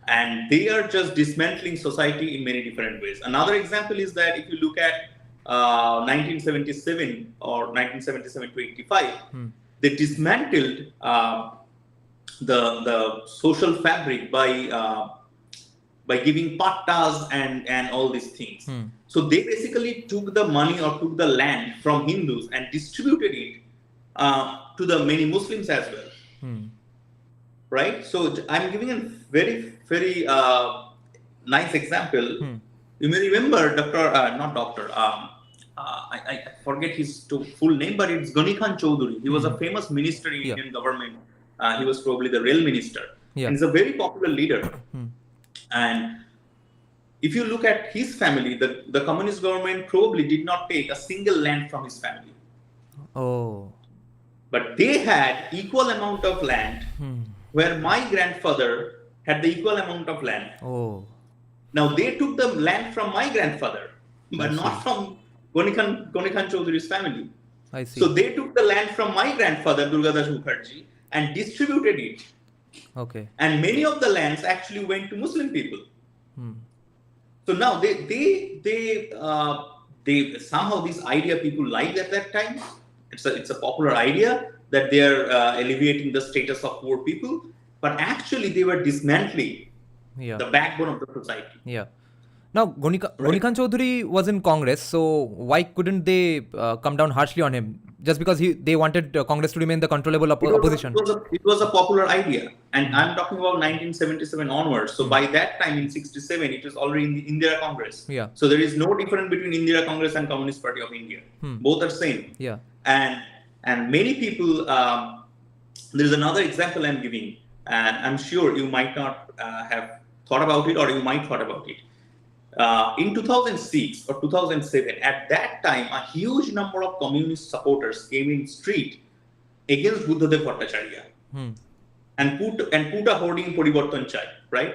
And they are just dismantling society in many different ways. Another example is that if you look at 1977 or 1977 to 85, they dismantled the social fabric by giving pattas and all these things. So they basically took the money or took the land from Hindus and distributed it to the many Muslims as well. Right? So I'm giving a very, very nice example. You may remember I forget his full name, but it's Ghani Khan Chowdhury. He was a famous minister in Indian government. He was probably the rail minister. And he's a very popular leader. And if you look at his family, the communist government probably did not take a single land from his family. Oh. But they had equal amount of land where my grandfather had the equal amount of land. Oh. Now they took the land from my grandfather, but not from Ghani Khan Chowdhury's family. I see. So they took the land from my grandfather, Durgadas Mukherjee, and distributed it. Okay. And many of the lands actually went to Muslim people. So now they somehow this idea people liked at that time. It's a popular idea that they are alleviating the status of poor people, but actually they were dismantling Yeah. the backbone of the society. Yeah. Now, Goni Right. Khan Chaudhary was in Congress, so why couldn't they come down harshly on him? Just because they wanted Congress to remain the controllable opposition. It was a popular idea, and Hmm. I'm talking about 1977 onwards. So Hmm. by that time, in '67, it was already in the Indira Congress. Yeah. So there is no difference between Indira Congress and Communist Party of India. Both are same. Yeah. And many people. There's another example I'm giving, and I'm sure you might not have thought about it, or you might thought about it. In 2006 or 2007, at that time, a huge number of communist supporters came in street against Buddhadev Bhattacharya and put a hoarding Parivartan Chai, right?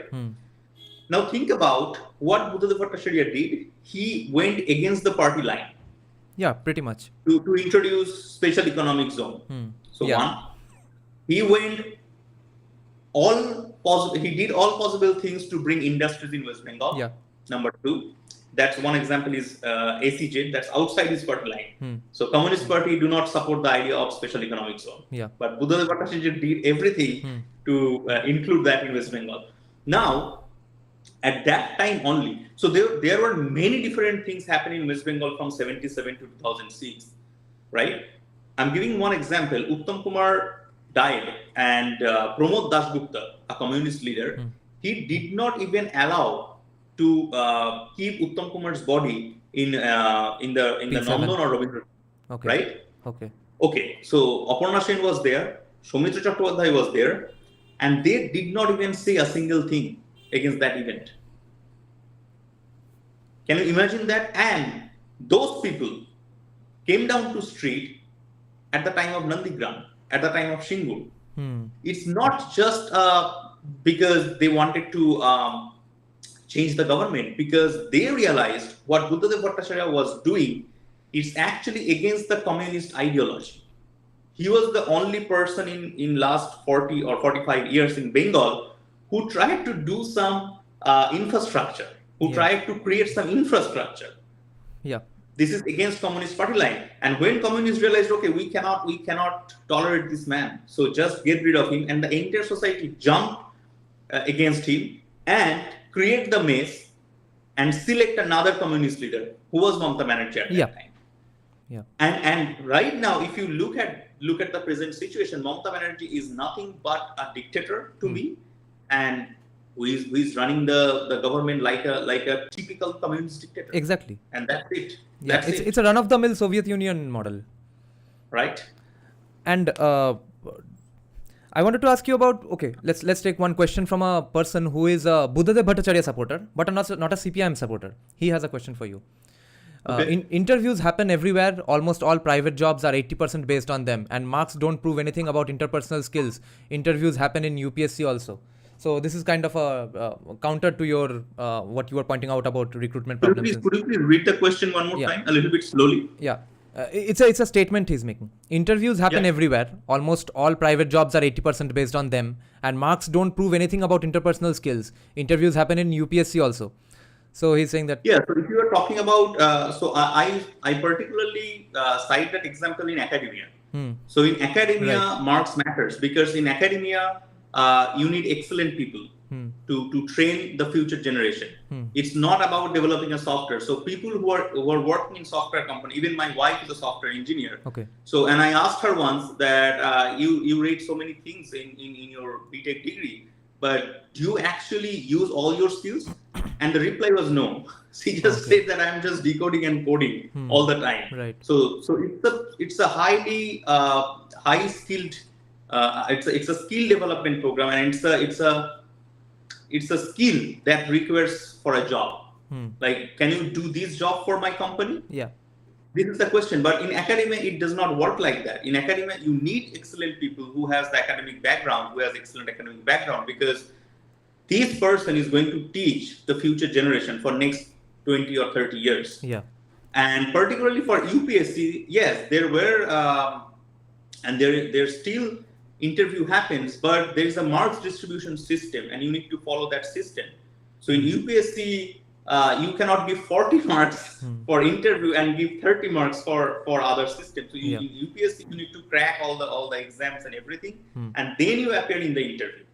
Now think about what Buddhadev Bhattacharya did. He went against the party line. Yeah, pretty much. To introduce special economic zone. So Yeah. one, he did all possible things to bring industries in West Bengal. Yeah. Number two, that's one example is ACJ, that's outside his party line. So Communist Party do not support the idea of special economic zone. Yeah. But Buddhadev Bhattacharya did everything to include that in West Bengal. Now, at that time only, so there were many different things happening in West Bengal from 77 to 2006, right? I'm giving one example. Uttam Kumar died, and Pramod Dasgupta, a communist leader, he did not even allow to keep Uttam Kumar's body in the Nandan or Rabindra, Okay. right? Okay. So Aparna Sen was there, Soumitra Chattopadhyay was there, and they did not even say a single thing against that event. Can you imagine that? And those people came down to street at the time of Nandigram, at the time of Shingur. It's not just because they wanted to change the government, because they realized what Buddhadev Bhattacharya was doing is actually against the communist ideology. He was the only person in last 40 or 45 years in Bengal who tried to do some infrastructure, who tried to create some infrastructure. Yeah. This is against Communist Party line. And when communists realized, okay, we cannot tolerate this man, so just get rid of him, and the entire society jumped against him and create the mess and select another communist leader who was Mamata Banerjee at that time. Yeah. And right now, if you look at the present situation, Mamata Banerjee is nothing but a dictator to me, and who is running the government like a typical communist dictator. Exactly. And that's it. Yeah, it's a run-of-the-mill Soviet Union model. Right. And I wanted to ask you about, okay, let's take one question from a person who is a Buddhadev Bhattacharya supporter, but not a CPIM supporter. He has a question for you. Interviews happen everywhere. Almost all private jobs are 80% based on them, and marks don't prove anything about interpersonal skills. Interviews happen in UPSC also. So this is kind of a counter to your what you were pointing out about recruitment problems. Could you please read the question one more time, a little bit slowly? Yeah. It's a statement he's making. Interviews happen everywhere. Almost all private jobs are 80% based on them, and marks don't prove anything about interpersonal skills. Interviews happen in UPSC also. So he's saying that. Yeah. So if you are talking about, so I particularly cite that example in academia. So in academia, marks matters, because in academia you need excellent people to train the future generation. It's not about developing a software. So people who are working in software company, even my wife is a software engineer. Okay. So, and I asked her once that you read so many things in your BTech degree, but do you actually use all your skills? And the reply was no. She just said that I'm just decoding and coding all the time. Right. So it's a highly high skilled. It's a skill development program, and it's a skill that requires for a job. Like, can you do this job for my company? Yeah. This is the question. But in academia, it does not work like that. In academia, you need excellent people who has the academic background, because this person is going to teach the future generation for next 20 or 30 years. Yeah. And particularly for UPSC, yes, there were, and there still interview happens, but there is a marks distribution system, and you need to follow that system. So in UPSC, you cannot give 40 marks for interview and give 30 marks for other systems. So in UPSC, you need to crack all the exams and everything, and then you appear in the interview.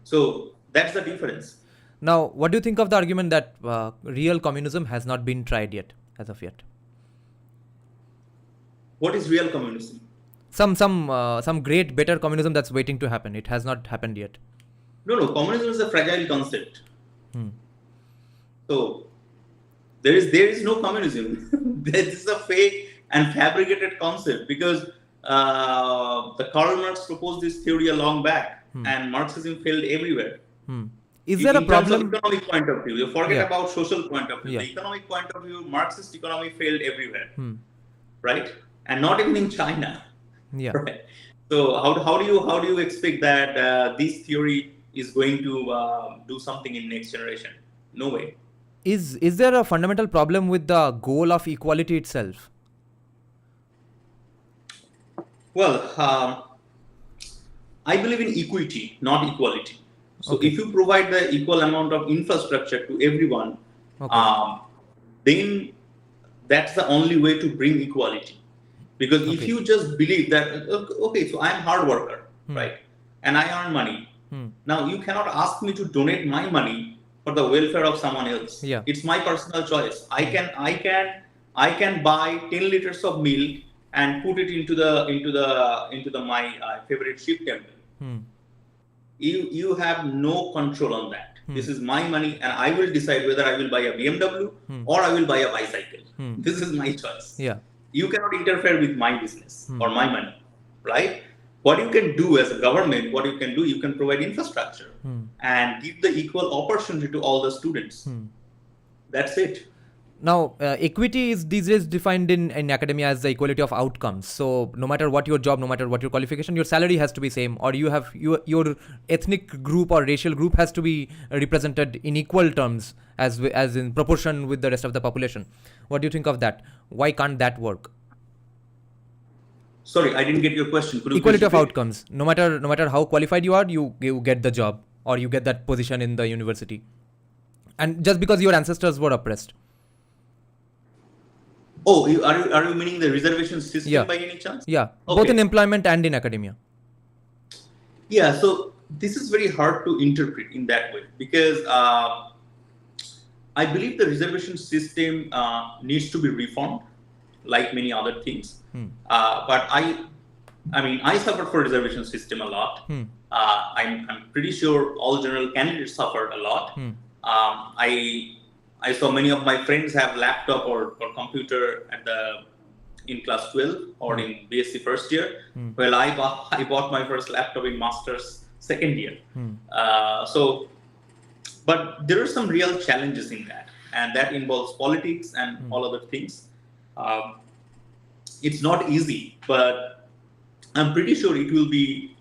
So that's the difference. Now, what do you think of the argument that real communism has not been tried yet, as of yet? What is real communism? Some great, better communism that's waiting to happen. It has not happened yet. No, communism is a fragile concept. Hmm. So there is no communism. This is a fake and fabricated concept because the Karl Marx proposed this theory a long back, and Marxism failed everywhere. Is there a problem? In terms of economic point of view, you forget Yeah. about social point of view. Yeah. The economic point of view, Marxist economy failed everywhere, right? And not even in China. Yeah. Right. So how do you expect that this theory is going to do something in next generation? No way. Is there a fundamental problem with the goal of equality itself? Well, I believe in equity, not equality. So Okay. if you provide the equal amount of infrastructure to everyone, Okay. then that's the only way to bring equality. Because if Okay. you just believe that, okay, so I'm hard worker, right, and I earn money. Now you cannot ask me to donate my money for the welfare of someone else. Yeah. It's my personal choice. I can buy 10 liters of milk and put it into my favorite Shiv temple. You have no control on that. This is my money, and I will decide whether I will buy a BMW or I will buy a bicycle. This is my choice. Yeah. You cannot interfere with my business or my money, right? What you can do as a government, you can provide infrastructure and give the equal opportunity to all the students. That's it. Now, equity is these days defined in academia as the equality of outcomes. So, no matter what your job, no matter what your qualification, your salary has to be same, or you have your ethnic group or racial group has to be represented in equal terms as in proportion with the rest of the population. What do you think of that? Why can't that work? Sorry, I didn't get your question. Could you Equality please of repeat? outcomes. No matter how qualified you are, you get the job or you get that position in the university, and just because your ancestors were oppressed. Oh, are you meaning the reservation system Yeah. by any chance? Yeah, Okay. both in employment and in academia. Yeah, so this is very hard to interpret in that way because I believe the reservation system needs to be reformed, like many other things. But I suffered for reservation system a lot. I'm pretty sure all general candidates suffered a lot. I saw many of my friends have laptop or computer in class 12 or in BSc first year. Well, I bought my first laptop in master's second year. But there are some real challenges in that, and that involves politics and all other things. It's not easy, but I'm pretty sure it will be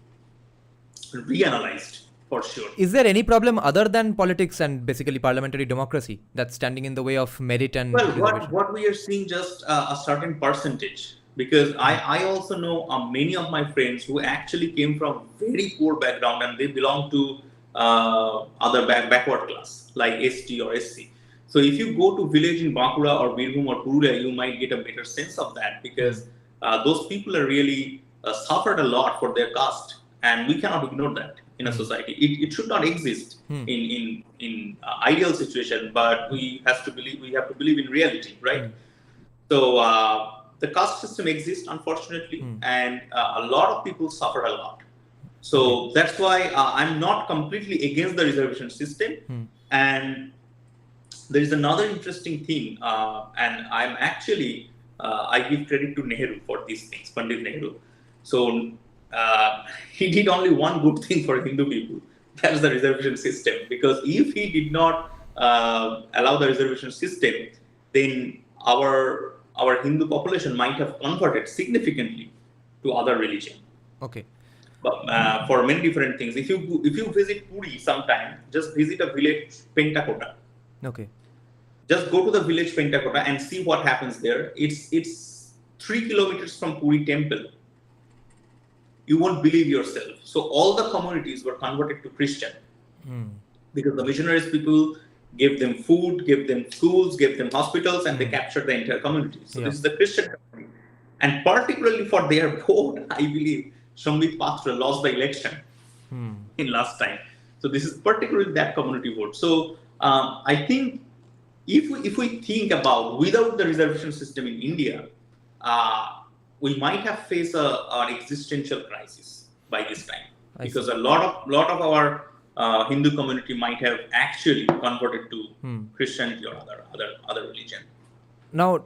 reanalyzed for sure. Is there any problem other than politics and basically parliamentary democracy that's standing in the way of merit and Well, reservation? what we are seeing just a certain percentage, because I also know many of my friends who actually came from very poor background and they belong to other backward class like ST or SC. So if you go to village in Bankura or Birbhum or Purulia, you might get a better sense of that because those people are really suffered a lot for their caste, and we cannot ignore that in a society. It should not exist in ideal situation, but we have to believe in reality, right? So the caste system exists, unfortunately, and a lot of people suffer a lot. So that's why I'm not completely against the reservation system. And there is another interesting thing, and I'm actually I give credit to Nehru for these things, Pandit Nehru. So he did only one good thing for Hindu people. That's the reservation system. Because if he did not allow the reservation system, then our Hindu population might have converted significantly to other religion. Okay. But for many different things. If you visit Puri sometime, just visit a village Pentakota. Okay. Just go to the village Pentakota and see what happens there. It's 3 kilometers from Puri temple. You won't believe yourself. So all the communities were converted to Christian because the missionaries people gave them food, gave them schools, gave them hospitals, and they captured the entire community. So this is the Christian community. And particularly for their vote, I believe Sambit Patra lost the election in last time. So this is particularly that community vote. So I think if we think about without the reservation system in India, we might have faced an existential crisis by this time, because a lot of our Hindu community might have actually converted to Christianity or other religion. Now,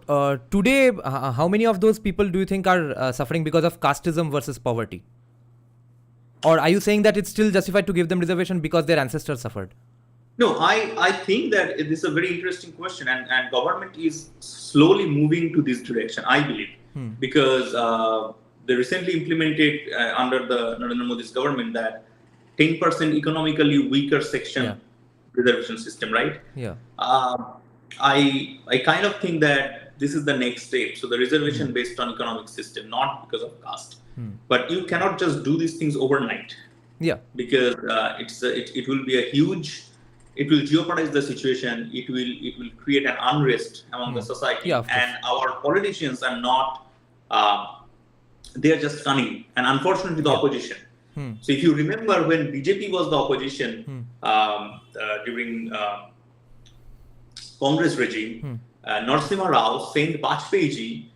today, how many of those people do you think are suffering because of casteism versus poverty? Or are you saying that it's still justified to give them reservation because their ancestors suffered? No, I think that this is a very interesting question, and government is slowly moving to this direction, I believe, because they recently implemented under the Narendra Modi's government that 10% economically weaker section reservation system, right? Yeah. I kind of think that this is the next step. So the reservation based on economic system, not because of caste. But you cannot just do these things overnight. Yeah. Because it will be a huge. It will jeopardize the situation. It will create an unrest among the society. Yeah, and our politicians are not. They are just cunning, and unfortunately, the opposition. So if you remember when BJP was the opposition during Congress regime, Narasimha Rao sent Bajpayee ji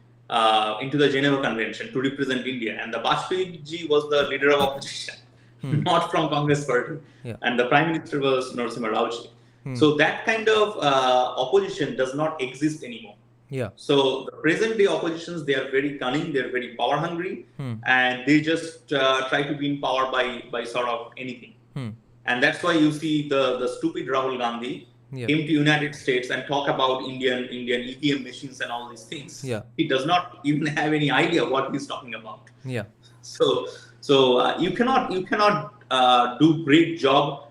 into the Geneva Convention to represent India, and the Bajpayee ji was the leader of opposition, not from Congress party, and the Prime Minister was Narasimha Rao ji. So that kind of opposition does not exist anymore. Yeah. So the present day oppositions, they are very cunning, they are very power hungry, and they just try to be in power by sort of anything. And that's why you see the stupid Rahul Gandhi came to United States and talk about Indian EVM machines and all these things. Yeah. He does not even have any idea what he's talking about. Yeah. So you cannot do great job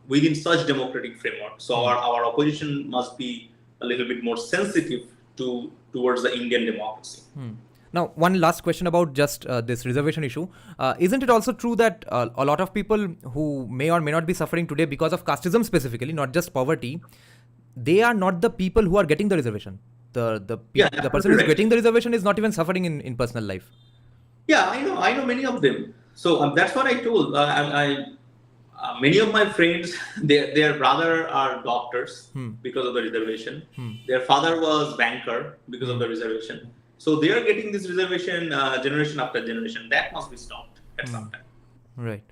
within such democratic framework. So our opposition must be a little bit more sensitive towards the Indian democracy. Now, one last question about just this reservation issue. Isn't it also true that a lot of people who may or may not be suffering today because of casteism specifically, not just poverty, they are not the people who are getting the reservation? The person who's getting the reservation is not even suffering in personal life. Yeah, I know many of them. So that's what I told. Many of my friends, their brother are doctors because of the reservation. Their father was banker because of the reservation. So they are getting this reservation generation after generation. That must be stopped at some time. Right.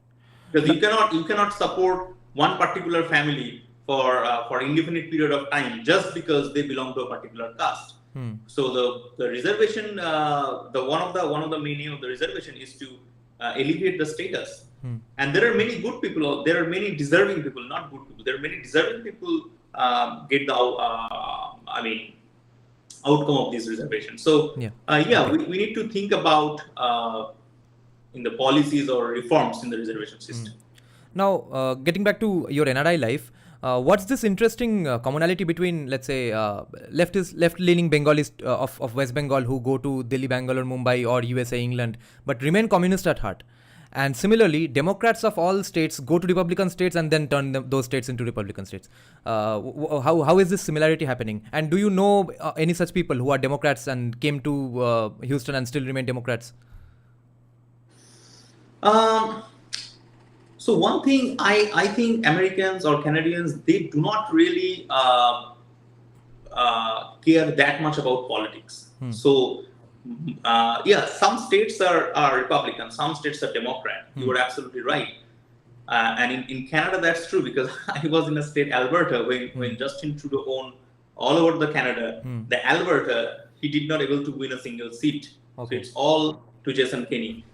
Because you cannot support one particular family for indefinite period of time just because they belong to a particular caste. So the reservation, one of the meaning of the reservation is to elevate the status. And there are many good people. There are many deserving people, not good people. There are many deserving people get the outcome of these reservations. So we need to think about in the policies or reforms in the reservation system. Now, getting back to your NRI life, what's this interesting commonality between, let's say, left-leaning Bengalis of West Bengal who go to Delhi, Bangalore, Mumbai, or USA, England, but remain communist at heart? And similarly, Democrats of all states go to Republican states and then turn those states into Republican states. How is this similarity happening? And do you know any such people who are Democrats and came to Houston and still remain Democrats? So one thing I think Americans or Canadians, they do not really care that much about politics. So some states are Republican, some states are Democrat. You are absolutely right. And in Canada, that's true, because I was in a state, Alberta, when Justin Trudeau owned all over the Canada. The Alberta, he did not able to win a single seat. Okay. So it's all to Jason Kenney.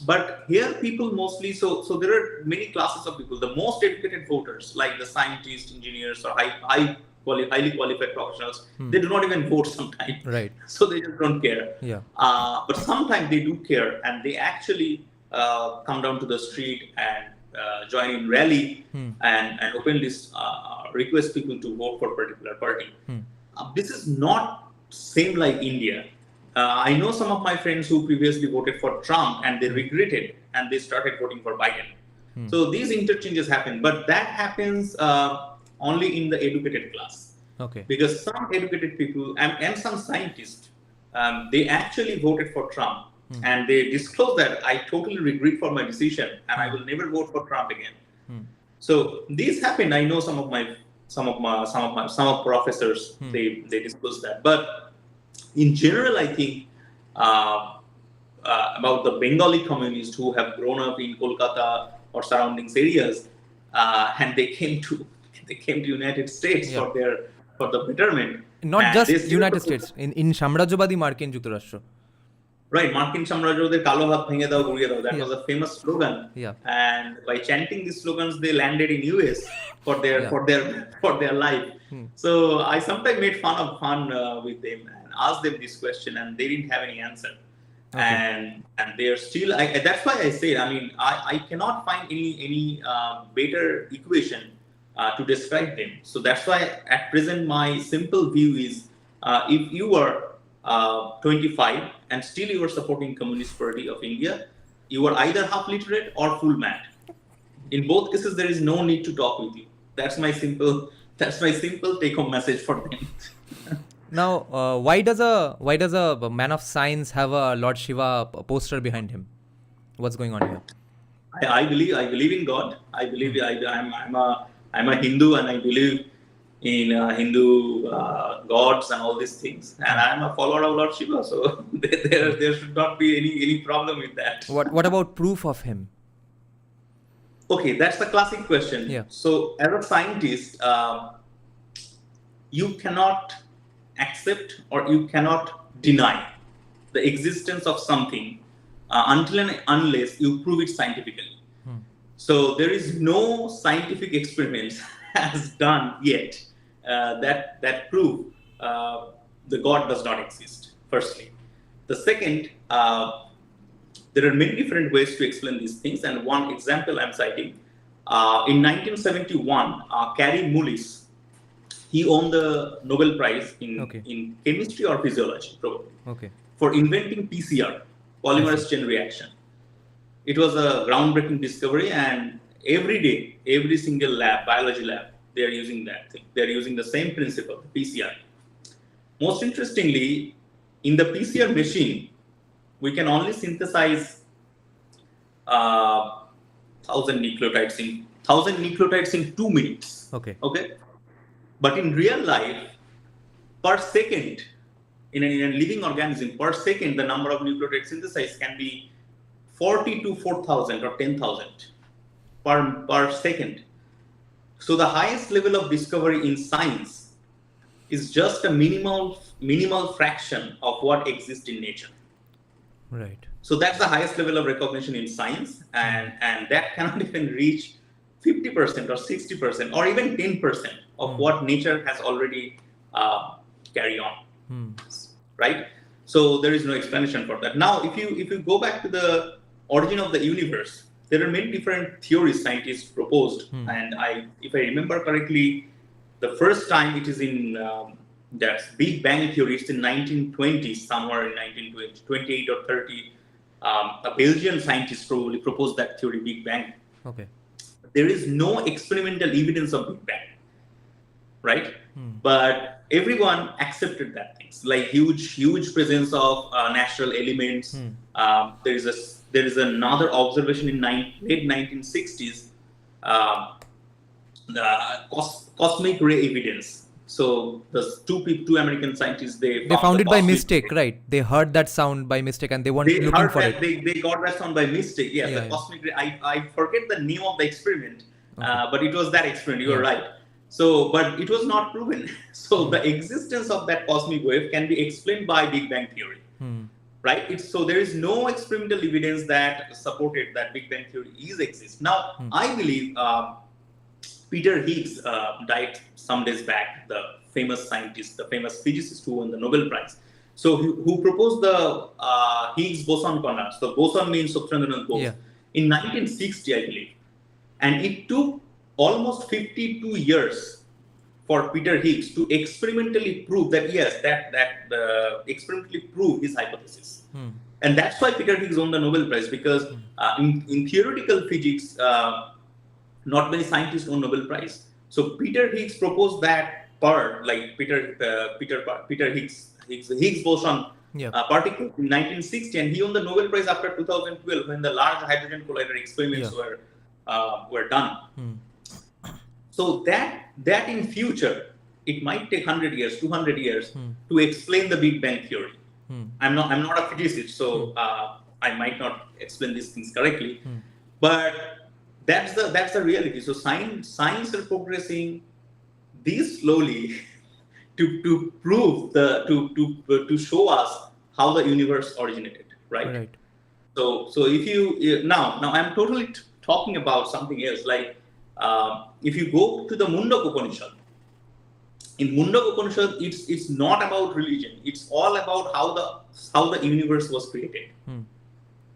But here people mostly, so there are many classes of people. The most educated voters, like the scientists, engineers, or highly qualified professionals, they do not even vote sometimes. Right. So they just don't care. Yeah. But sometimes they do care, and they actually come down to the street and join in rally and openly request people to vote for a particular party. This is not same like India. I know some of my friends who previously voted for Trump and they regretted and they started voting for Biden. So these interchanges happen, but that happens only in the educated class. Okay. Because some educated people and some scientists, they actually voted for Trump and they disclosed that I totally regret for my decision and I will never vote for Trump again. So this happened. I know some of professors they disclosed that, but in general, I think about the Bengali communists who have grown up in Kolkata or surroundings areas, and they came to United States for the betterment. Not and just they still United propose- States, in সাম্রাজ্যবাদী মার্কিন যুক্তরাষ্ট্র. Right, Markin Samrajyoder Kalo Hat Bhenge Dao Guriye Dao. That Yeah. was a famous slogan. Yeah. And by chanting these slogans, they landed in US for their Yeah. for their life. So I sometimes made fun with them and asked them this question, and they didn't have any answer. Okay. And they are still. That's why I say. I mean, I cannot find any better equation to describe them. So that's why at present my simple view is, if you are 25 and still you are supporting Communist Party of India, you are either half literate or full mad. In both cases, there is no need to talk with you. That's my simple take-home message for them. Now, why does a man of science have a Lord Shiva poster behind him? What's going on here? I believe in God. I believe I'm a Hindu, and I believe in Hindu gods and all these things. And I'm a follower of Lord Shiva, so there should not be any problem with that. What about proof of him? Okay, that's the classic question. Yeah. So as a scientist, you cannot accept or you cannot deny the existence of something until and unless you prove it scientifically. So there is no scientific experiments has done yet that prove the God does not exist, firstly. The second, there are many different ways to explain these things, and one example I'm citing. In 1971, Carey Mullis, he won the Nobel Prize in chemistry or physiology, probably, for inventing PCR, polymerase chain reaction. It was a groundbreaking discovery, and every day, every single lab, biology lab, they are using that thing. They are using the same principle, PCR. Most interestingly, in the PCR machine, we can only synthesize 1,000 nucleotides in 2 minutes. Okay. But in real life, per second, in a living organism, per second, the number of nucleotides synthesized can be 40 to 4,000 or 10,000 per second. So the highest level of discovery in science is just a minimal fraction of what exists in nature. Right. So that's the highest level of recognition in science, and that cannot even reach 50% or 60% or even 10% of what nature has already carried on. Right? So there is no explanation for that. Now, if you go back to the origin of the universe, there are many different theories scientists proposed, and if I remember correctly, the first time it is in that Big Bang theory. It's in 1920s, somewhere in 1920, 28 or 30. A Belgian scientist probably proposed that theory, Big Bang. Okay. There is no experimental evidence of Big Bang, right? But everyone accepted that things like huge presence of natural elements. There is another observation in late 1960s, the cosmic ray evidence. So the two American scientists, they found it by mistake, ray. right? They heard that sound by mistake and they weren't looking for it. They got that sound by mistake. Yeah, the cosmic ray. I forget the name of the experiment, but it was that experiment. You are right. So, but it was not proven. So the existence of that cosmic wave can be explained by Big Bang theory, right? So there is no experimental evidence that supported that Big Bang theory exists. Now, I believe Peter Higgs died some days back, the famous scientist, the famous physicist who won the Nobel Prize. So who proposed the Higgs boson constants. The boson means Surendrandrath Bose in 1960, I believe, and it took almost 52 years for Peter Higgs to experimentally prove that experimentally prove his hypothesis. And that's why Peter Higgs won the Nobel Prize, because in theoretical physics, not many scientists won Nobel Prize. So Peter Higgs proposed that part, like Peter Higgs boson particle in 1960, and he won the Nobel Prize after 2012 when the Large Hadron Collider experiments were done. So that in future, it might take 100 years, 200 years to explain the Big Bang theory. I'm not a physicist, so I might not explain these things correctly, but that's the reality. So science are progressing this slowly to prove to show us how the universe originated, right? So if you now I'm totally talking about something else. Like if you go to the Mundaka Upanishad, in Mundaka Upanishad, it's not about religion. It's all about how the universe was created.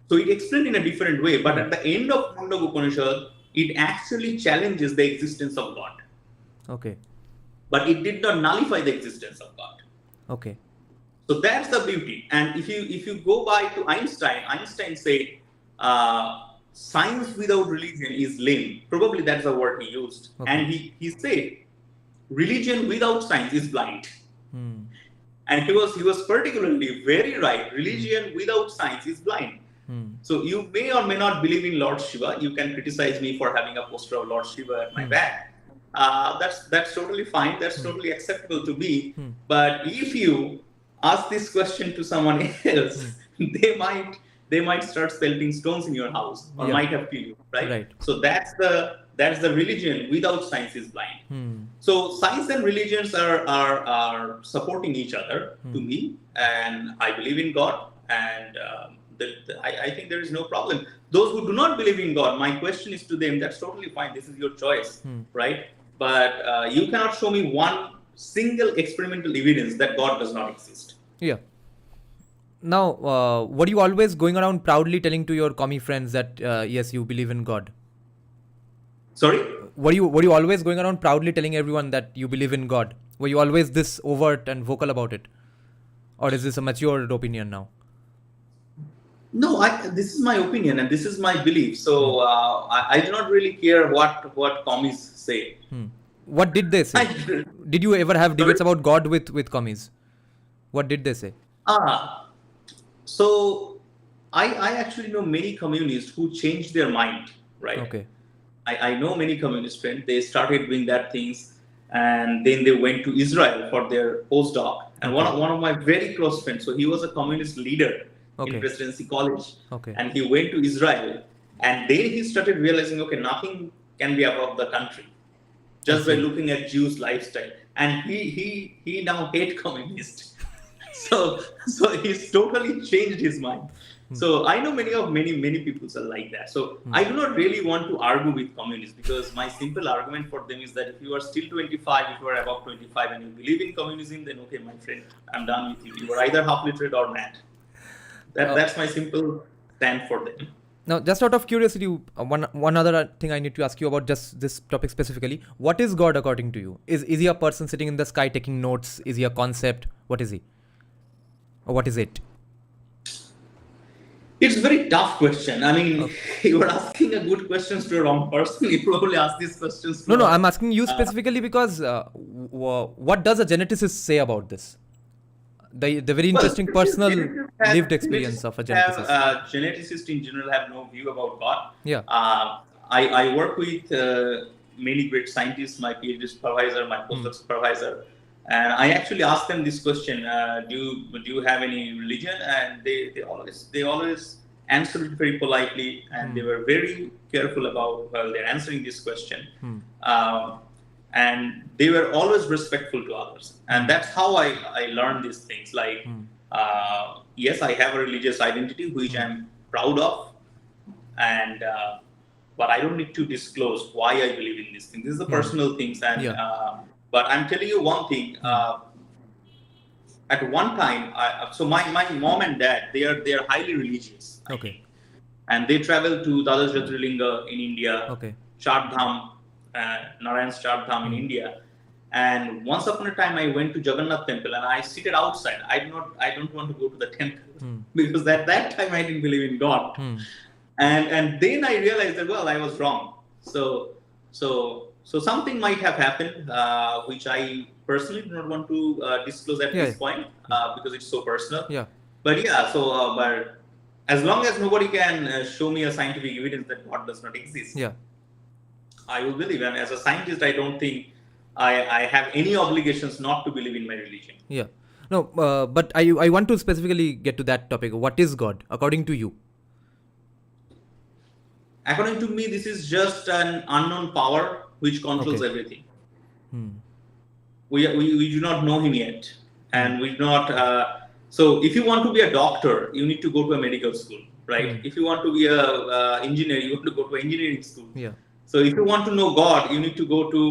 So it explained in a different way. But at the end of Mundaka Upanishad, it actually challenges the existence of God. Okay. But it did not nullify the existence of God. Okay. So that's the beauty. And if you go by to Einstein said, science without religion is lame. Probably that's the word he used. Okay. And he said, religion without science is blind. And he was particularly very right. Religion without science is blind. So you may or may not believe in Lord Shiva. You can criticize me for having a poster of Lord Shiva at my back. That's totally fine. That's totally acceptable to me. But if you ask this question to someone else, they might start pelting stones in your house or might have killed you, right? So that's the religion without science is blind. So science and religions are supporting each other to me, and I believe in God, and I think there is no problem. Those who do not believe in God, my question is to them, that's totally fine. This is your choice, right? But you cannot show me one single experimental evidence that God does not exist. Yeah. Now, were you always going around proudly telling to your commie friends that yes, you believe in God? Sorry? Were you always going around proudly telling everyone that you believe in God? Were you always this overt and vocal about it? Or is this a matured opinion now? No, this is my opinion and this is my belief. So I do not really care what commies say. What did they say? Did you ever have debates about God with commies? What did they say? So I actually know many communists who changed their mind, right? Okay. I know many communist friends. They started doing that things, and then they went to Israel for their postdoc. And one of my very close friends, so he was a communist leader in Presidency College, and he went to Israel, and then he started realizing, okay, nothing can be above the country, just by looking at Jews' lifestyle, and he now hate communists. So he's totally changed his mind. So I know many people are like that. So I do not really want to argue with communists, because my simple argument for them is that if you are still 25, if you are above 25 and you believe in communism, then okay, my friend, I'm done with you. You are either half literate or mad. That's my simple stand for them. Now, just out of curiosity, one other thing I need to ask you about just this topic specifically. What is God according to you? Is he a person sitting in the sky taking notes? Is he a concept? What is he? Or what is it? It's a very tough question. I mean, you are asking a good questions to a wrong person. You probably ask these questions. No, I'm asking you specifically because what does a geneticist say about this? The very interesting personal lived experience of a geneticist. Geneticists in general have no view about God. Yeah. I work with many great scientists, my PhD supervisor, my postdoc supervisor, and I actually asked them this question: Do you have any religion? And they always answered it very politely, and they were very careful about they're answering this question. And they were always respectful to others, and that's how I learned these things. Like, yes, I have a religious identity which I'm proud of, and but I don't need to disclose why I believe in these things. These are personal things, and but I'm telling you one thing. At one time, so my mom and dad, they are highly religious. Okay. And they travel to Dada Jyotirlinga in India. Okay. Chardham, Narayan's Chardham in India. And once upon a time, I went to Jagannath temple and I seated outside. I don't want to go to the temple because at that time I didn't believe in God. And then I realized that, well, I was wrong. So something might have happened, which I personally do not want to disclose at this point because it's so personal. Yeah. But yeah, but as long as nobody can show me a scientific evidence that God does not exist, Yeah. I will believe. And as a scientist, I don't think I have any obligations not to believe in my religion. Yeah. No, but I want to specifically get to that topic. What is God, according to you? According to me, this is just an unknown power which controls Okay. everything. Hmm. We do not know him yet, Hmm. and we do not. So, if you want to be a doctor, you need to go to a medical school, right? If you want to be a engineer, you want to go to engineering school. Yeah. So, if you want to know God, you need to go to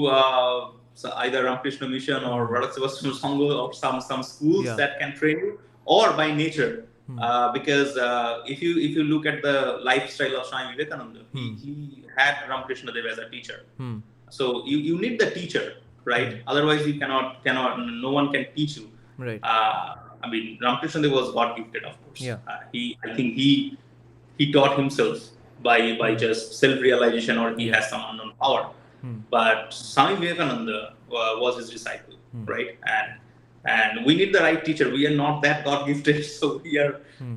either Ramakrishna Mission or Reservation Sangha or some schools Yeah. that can train you, or by nature. Because if you look at the lifestyle of Swami Vivekananda, he had Ramakrishna Dev as a teacher. So you need the teacher, right? Otherwise you cannot no one can teach you. Right. I mean, Ramakrishna Dev was God gifted, of course. Yeah. I think he taught himself by just self realization, or he has some unknown power. But Swami Vivekananda was his disciple, right? And we need the right teacher. We are not that God gifted, so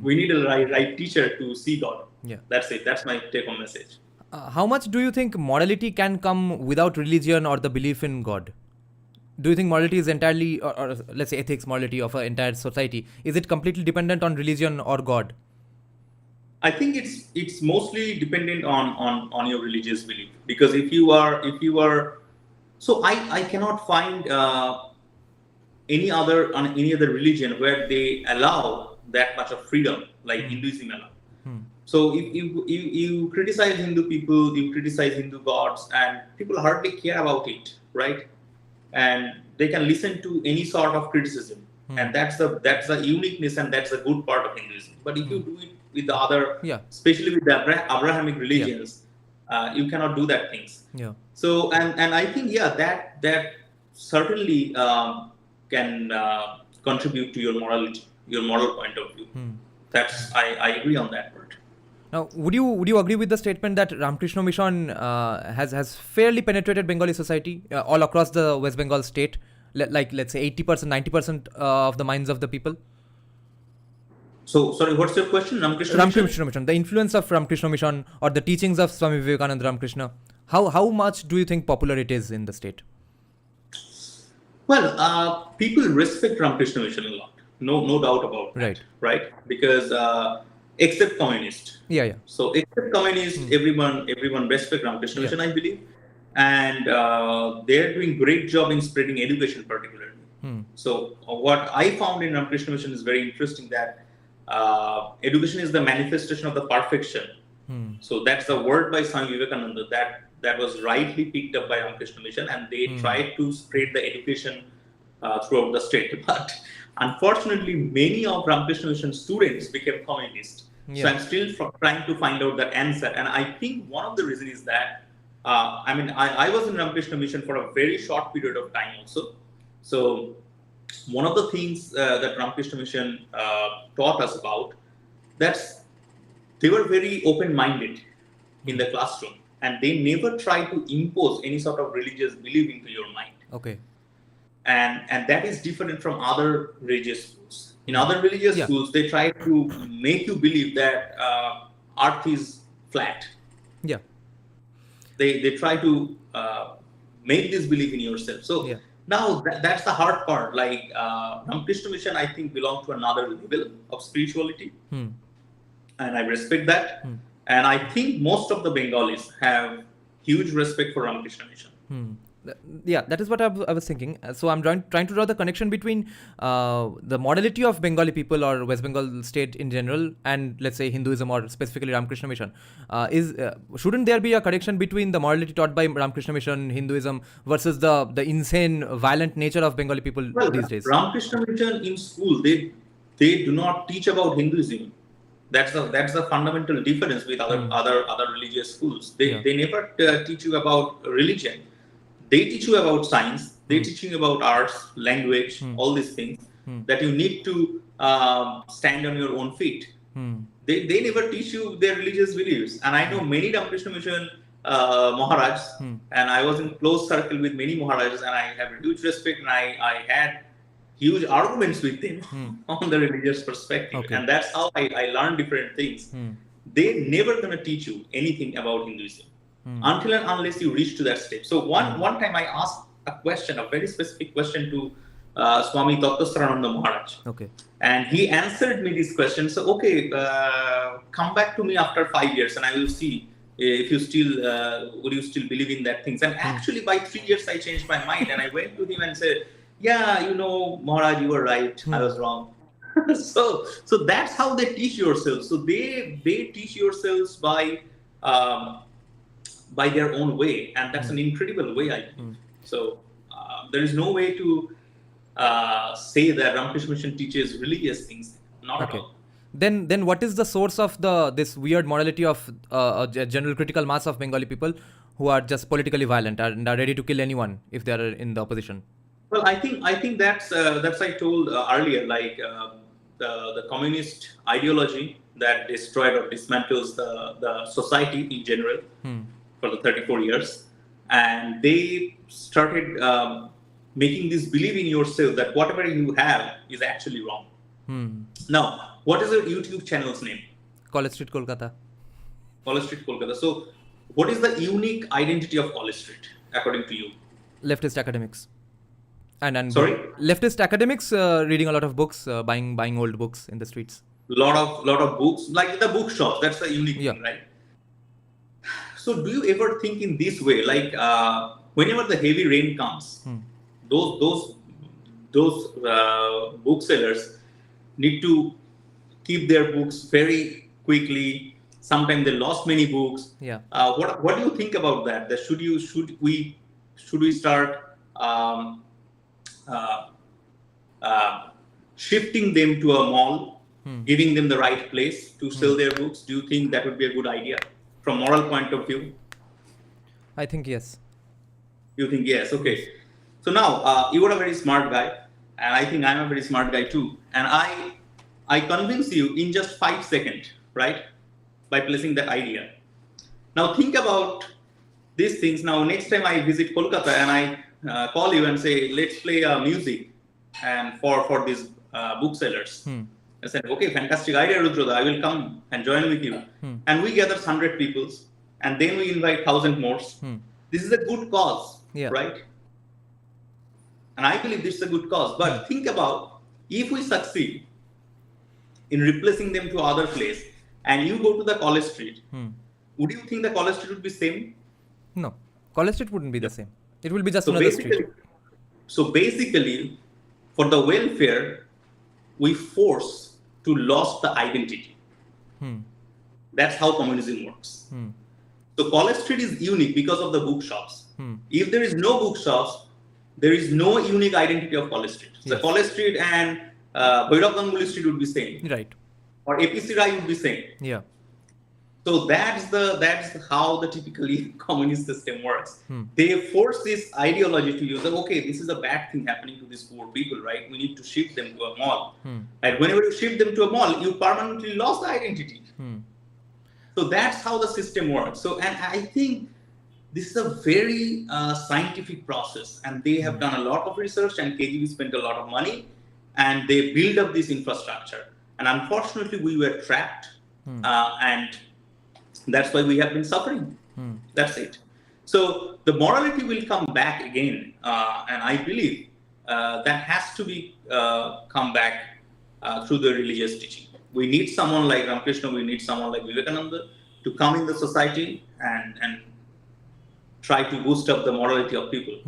we need a right teacher to see God. Yeah. That's it. That's my take home message. How much do you think morality can come without religion or the belief in God? Do you think morality is entirely, or let's say ethics, morality of an entire society, is it completely dependent on religion or God? I think it's mostly dependent on your religious belief, because if you are so I cannot find any other religion where they allow that much of freedom like Hinduism allows. So if you criticize Hindu people, you criticize Hindu gods, and people hardly care about it, right? And they can listen to any sort of criticism, and that's the uniqueness, and that's the good part of Hinduism. But if you do it with the other, especially with the Abrahamic religions, you cannot do that things. Yeah. So and I think that certainly can contribute to your morality, your moral point of view. That's I agree on that part. Now, would you agree with the statement that Ramakrishna Mission has fairly penetrated Bengali society all across the West Bengal state, like let's say 80%, 90% of the minds of the people? So, sorry, what's your question? Ramakrishna Mission, the influence of Ramakrishna Mission or the teachings of Swami Vivekananda Ramakrishna, how much do you think popular it is in the state? Well, people respect Ramakrishna Mission a lot. No doubt about that. Right? Because except communist. Yeah. So except communist, everyone respect Ramakrishna Mission, I believe, and they're doing great job in spreading education, particularly. So what I found in Ramakrishna Mission is very interesting, that education is the manifestation of the perfection. So that's the word by Swami Vivekananda that was rightly picked up by Ramakrishna Mission, and they tried to spread the education throughout the state. But unfortunately, many of Ramakrishna Mission students became communist. So I'm still trying to find out that answer. And I think one of the reasons is that, I was in Ramakrishna Mission for a very short period of time also. So one of the things that Ramakrishna Mission taught us about, that's they were very open-minded in the classroom, and they never tried to impose any sort of religious belief into your mind. Okay. And that is different from other religious schools. In other religious schools, they try to make you believe that earth is flat. Yeah. They try to make this belief in yourself. So now that's the hard part. Like Ramakrishna Mission, I think, belong to another level of spirituality. And I respect that. And I think most of the Bengalis have huge respect for Ramakrishna Mission. Yeah, that is what I was thinking. So I'm trying to draw the connection between the morality of Bengali people or West Bengal state in general, and let's say Hinduism or specifically Ramakrishna Mission. Shouldn't there be a connection between the morality taught by Ramakrishna Mission, Hinduism, versus the insane, violent nature of Bengali people these days? Ramakrishna Mission in school, they do not teach about Hinduism. That's the fundamental difference with other religious schools. They never teach you about religion. They teach you about science, they teach you about arts, language, all these things that you need to stand on your own feet. They never teach you their religious beliefs. And I know many Ramakrishna Mission Maharajas, and I was in close circle with many Maharajas, and I have huge respect, and I had huge arguments with them on the religious perspective. Okay. And that's how I learned different things. They never gonna teach you anything about Hinduism until and unless you reach to that stage. So one time I asked a question, a very specific question to Swami Tattvasrananda Maharaj. Okay. And he answered me this question. So, okay, come back to me after 5 years and I will see if you still, would you still believe in that things. And actually by 3 years, I changed my mind and I went to him and said, yeah, Maharaj, you were right. I was wrong. So that's how they teach yourselves. So they teach yourselves by their own way. And that's an incredible way, I believe. So there is no way to say that Ramakrishna Mission teaches religious things. Not at all. Then what is the source of this weird morality of a general critical mass of Bengali people who are just politically violent and are ready to kill anyone if they are in the opposition? Well, I think that's I told earlier, like the communist ideology that destroyed or dismantles the society in general for the 34 years, and they started making this believe in yourself that whatever you have is actually wrong. Now, what is your YouTube channel's name? College Street, Kolkata. College Street, Kolkata. So, what is the unique identity of College Street, according to you? Leftist academics. And Sorry? Leftist academics reading a lot of books, buying old books in the streets. Lot of books, like the bookshops. That's the unique thing, right? So, do you ever think in this way, like whenever the heavy rain comes, those booksellers need to keep their books very quickly. Sometimes they lost many books. Yeah. What do you think about that? That should we start shifting them to a mall, giving them the right place to sell their books? Do you think that would be a good idea from moral point of view? I think yes. You think yes? Okay. So now you are a very smart guy, and I think I'm a very smart guy too. And I convince you in just 5 seconds, right? By placing that idea. Now think about these things. Now next time I visit Kolkata and I call you and say, let's play music and for these booksellers. I said, okay, fantastic idea, Rudra. I will come and join with you. And we gather 100 people, and then we invite 1,000 more. This is a good cause, right? And I believe this is a good cause. But think about, if we succeed in replacing them to other place, and you go to the College Street, would you think the College Street would be same? No, College Street wouldn't be the same. It will be just another street. So basically, for the welfare, we force to lose the identity. That's how communism works. So College Street is unique because of the bookshops. If there is no bookshops, there is no unique identity of College Street. So College Street and Bhairav Ganguly Street would be same. Right. Or APC Rai would be same. Yeah. So that's how the typically communist system works. They force this ideology to use that, okay, this is a bad thing happening to these poor people, right? We need to shift them to a mall. And whenever you shift them to a mall, you permanently lost the identity. So that's how the system works. So, and I think this is a very scientific process, and they have done a lot of research, and KGB spent a lot of money, and they built up this infrastructure. And unfortunately, we were trapped, and that's why we have been suffering. That's it. So the morality will come back again, and I believe that has to be come back through the religious teaching. We need someone like Ramakrishna, we need someone like Vivekananda to come in the society and try to boost up the morality of people.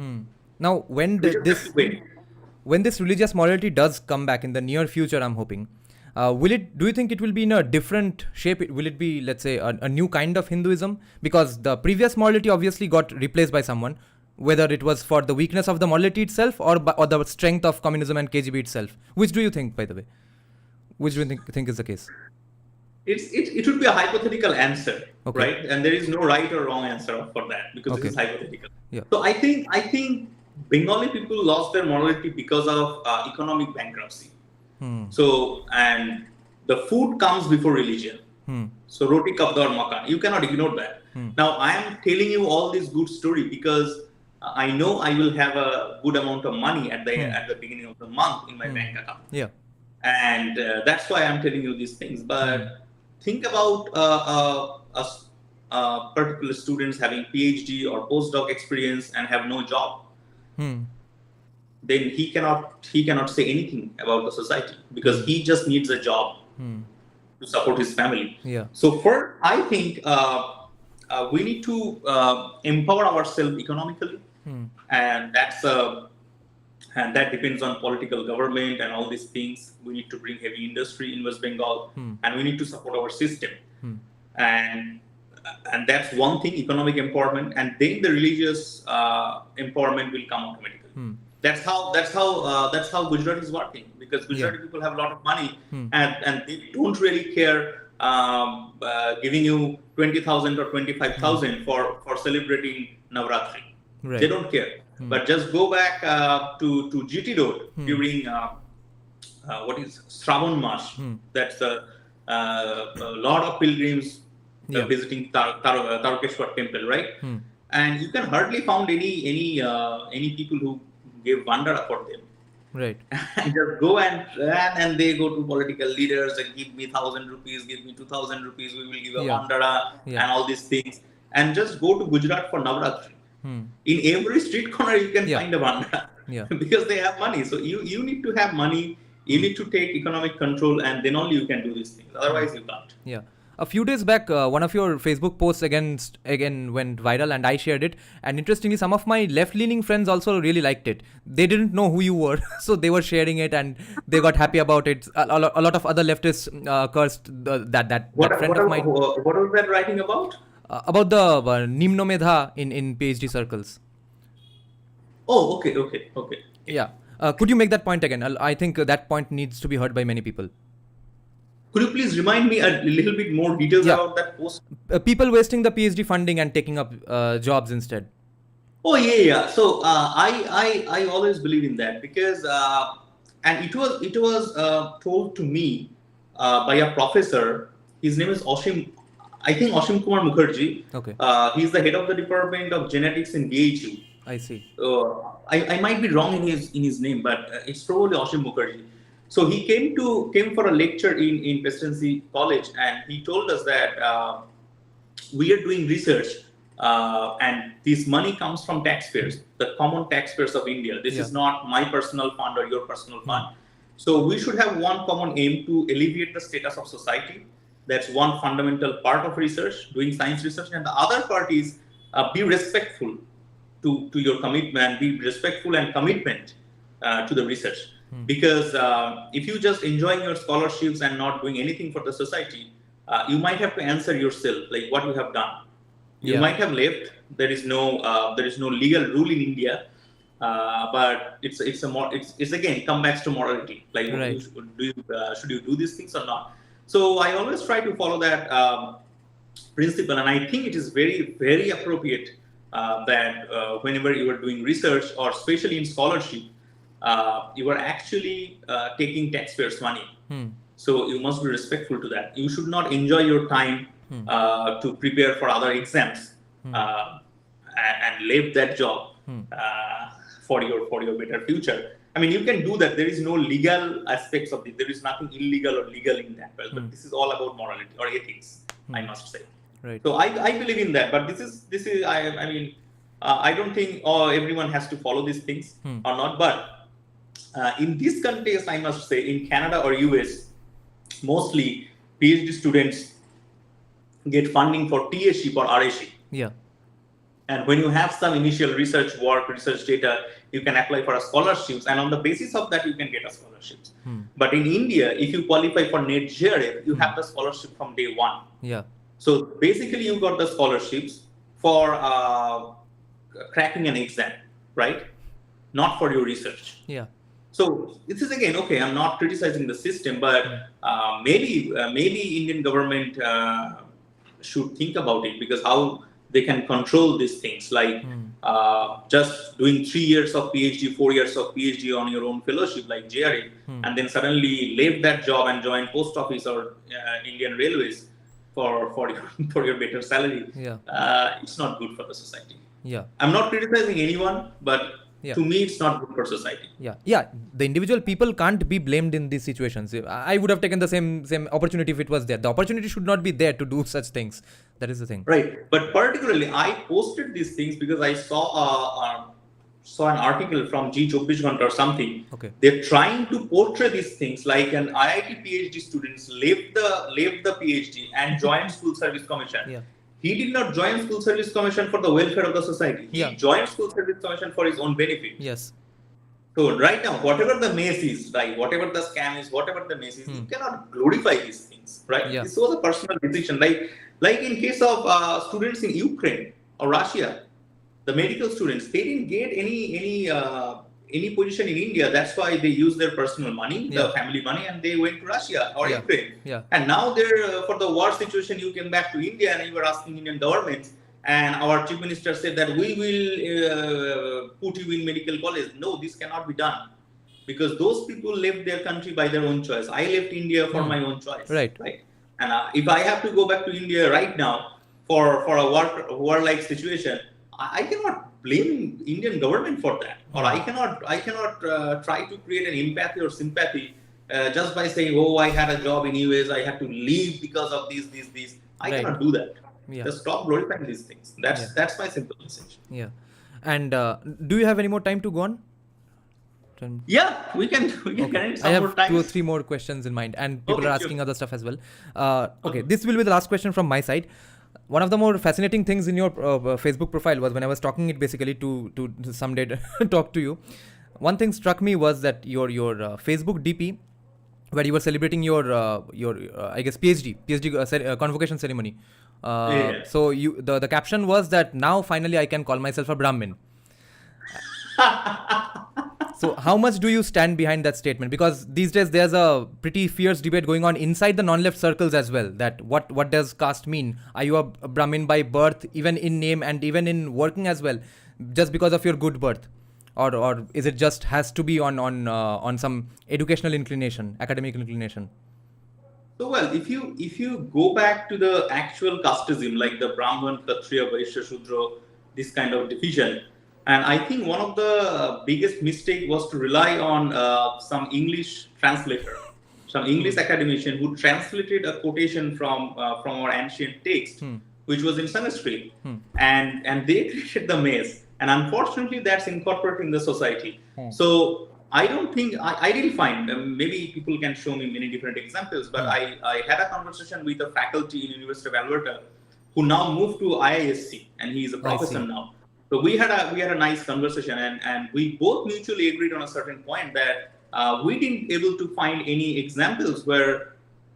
Now, when this religious morality does come back in the near future, I'm hoping, do you think it will be in a different shape? Will it be, let's say, a new kind of Hinduism? Because the previous morality obviously got replaced by someone, whether it was for the weakness of the morality itself or the strength of communism and KGB itself. Which do you think, by the way? Which do you think is the case? It would be a hypothetical answer, right? And there is no right or wrong answer for that because it is hypothetical. Yeah. So I think Bengali people lost their morality because of economic bankruptcy. So, and the food comes before religion. So roti kabda or makan, you cannot ignore that. Now I am telling you all this good story because I know I will have a good amount of money at the beginning of the month in my bank account. Yeah. And that's why I'm telling you these things. But think about particular students having PhD or postdoc experience and have no job. Then he cannot say anything about the society because he just needs a job to support his family. Yeah. So first, I think we need to empower ourselves economically, and that depends on political government and all these things. We need to bring heavy industry in West Bengal, and we need to support our system. And that's one thing, economic empowerment, and then the religious empowerment will come automatically. That's how Gujarat is working, because Gujarati people have a lot of money, and they don't really care giving you 20,000 or 25,000 for celebrating Navratri. Right. They don't care. But just go back to GT Road during what is Shravan Mash. That's a lot of pilgrims visiting Tarokeshwar temple, right? And you can hardly find any people who give Vandara for them. Right. And just go and they go to political leaders and give me 1,000 rupees, give me 2,000 rupees, we will give a Vandara and all these things. And just go to Gujarat for Navratri. In every street corner you can find a Vandara because they have money. So you need to have money, you need to take economic control, and then only you can do these things. Otherwise you can't. Yeah. A few days back, one of your Facebook posts again went viral, and I shared it. And interestingly, some of my left-leaning friends also really liked it. They didn't know who you were, so they were sharing it, and they got happy about it. A lot of other leftists cursed that friend of mine. What was that writing about? About the Nimno Medha in PhD circles. Oh, okay. Yeah. Could you make that point again? I think that point needs to be heard by many people. Could you please remind me a little bit more details about that post? People wasting the PhD funding and taking up jobs instead. Oh yeah. So I always believe in that because and it was told to me by a professor. His name is Ashim. I think Ashim Kumar Mukherjee. Okay. He's the head of the Department of Genetics in BHU. I see. I might be wrong in his name, but it's probably Ashim Mukherjee. So he came for a lecture in Presidency College, and he told us that we are doing research, and this money comes from taxpayers, the common taxpayers of India. This is not my personal fund or your personal fund. So we should have one common aim to alleviate the status of society. That's one fundamental part of research, doing science research, and the other part is be respectful to your commitment, be respectful and commitment to the research. Because if you just enjoying your scholarships and not doing anything for the society, you might have to answer yourself like what you have done. You might have left. There is no legal rule in India, but it's again come back to morality. Like should you do these things or not? So I always try to follow that principle, and I think it is very, very appropriate that whenever you are doing research, or especially in scholarship, you are actually taking taxpayers' money. So you must be respectful to that. You should not enjoy your time to prepare for other exams and leave that job for your better future. I mean, you can do that. There is no legal aspects of it. There is nothing illegal or legal in that. But this is all about morality or ethics, I must say. Right. So I believe in that. But this is I mean, I don't think everyone has to follow these things or not. But in this context, I must say, in Canada or US, mostly PhD students get funding for TAship or RAship. Yeah. And when you have some initial research work, research data, you can apply for a scholarships, and on the basis of that, you can get a scholarships. But in India, if you qualify for NET JRF, you have the scholarship from day one. Yeah. So basically, you got the scholarships for cracking an exam, right? Not for your research. Yeah. So this is again, okay, I'm not criticizing the system, but maybe Indian government should think about it, because how they can control these things, like just doing 3 years of PhD, 4 years of PhD on your own fellowship like JRA, and then suddenly leave that job and join post office or Indian Railways for your better salary. Yeah. It's not good for the society. Yeah. I'm not criticizing anyone, but to me, it's not good for society. Yeah. The individual people can't be blamed in these situations. I would have taken the same opportunity if it was there. The opportunity should not be there to do such things. That is the thing. Right. But particularly, I posted these things because I saw an article from G24 Ghanta or something. Okay. They're trying to portray these things like an IIT PhD students left the PhD and joined School Service Commission. Yeah. He did not join School Service Commission for the welfare of the society. He joined School Service Commission for his own benefit. Yes. So right now, whatever the mess is, right, whatever the scam is, whatever the mess is, you cannot glorify these things, right? Yeah. This was a personal decision. Like in case of students in Ukraine or Russia, the medical students, they didn't get any position in India. That's why they used their personal money, the family money, and they went to Russia or Ukraine. Yeah. And now they're for the war situation, you came back to India and you were asking Indian governments. And our chief minister said that we will put you in medical college. No, this cannot be done because those people left their country by their own choice. I left India for my own choice. Right. And if I have to go back to India right now for a war-like situation, I cannot blame Indian government for that, or I cannot try to create an empathy or sympathy just by saying, oh, I had a job in US, I had to leave because of this. I cannot do that. Just stop glorifying these things. That's my simple message. Yeah. And do you have any more time to go on? Yeah, we can connect some I have more time. 2 or 3 more questions in mind, and people are asking other stuff as well. Okay, this will be the last question from my side. One of the more fascinating things in your Facebook profile was when I was talking it basically to someday talk to you. One thing struck me was that your Facebook DP, where you were celebrating your I guess PhD convocation ceremony. So the caption was that now finally I can call myself a Brahmin. So how much do you stand behind that statement? Because these days there's a pretty fierce debate going on inside the non-left circles as well, that what does caste mean? Are you a Brahmin by birth, even in name and even in working as well, just because of your good birth? Or is it just has to be on some educational inclination, academic inclination? So well, if you go back to the actual casteism, like the Brahman, Kshatriya, Vaishya, Shudra, this kind of division, and I think one of the biggest mistake was to rely on some English translator, some English academician who translated a quotation from our ancient text, which was in Sanskrit, and they created the mess. And unfortunately, that's incorporated in the society. So I don't think, I didn't find, maybe people can show me many different examples, but I had a conversation with a faculty in University of Alberta who now moved to IISc, and he is a professor now. So we had a nice conversation, and we both mutually agreed on a certain point that we didn't able to find any examples where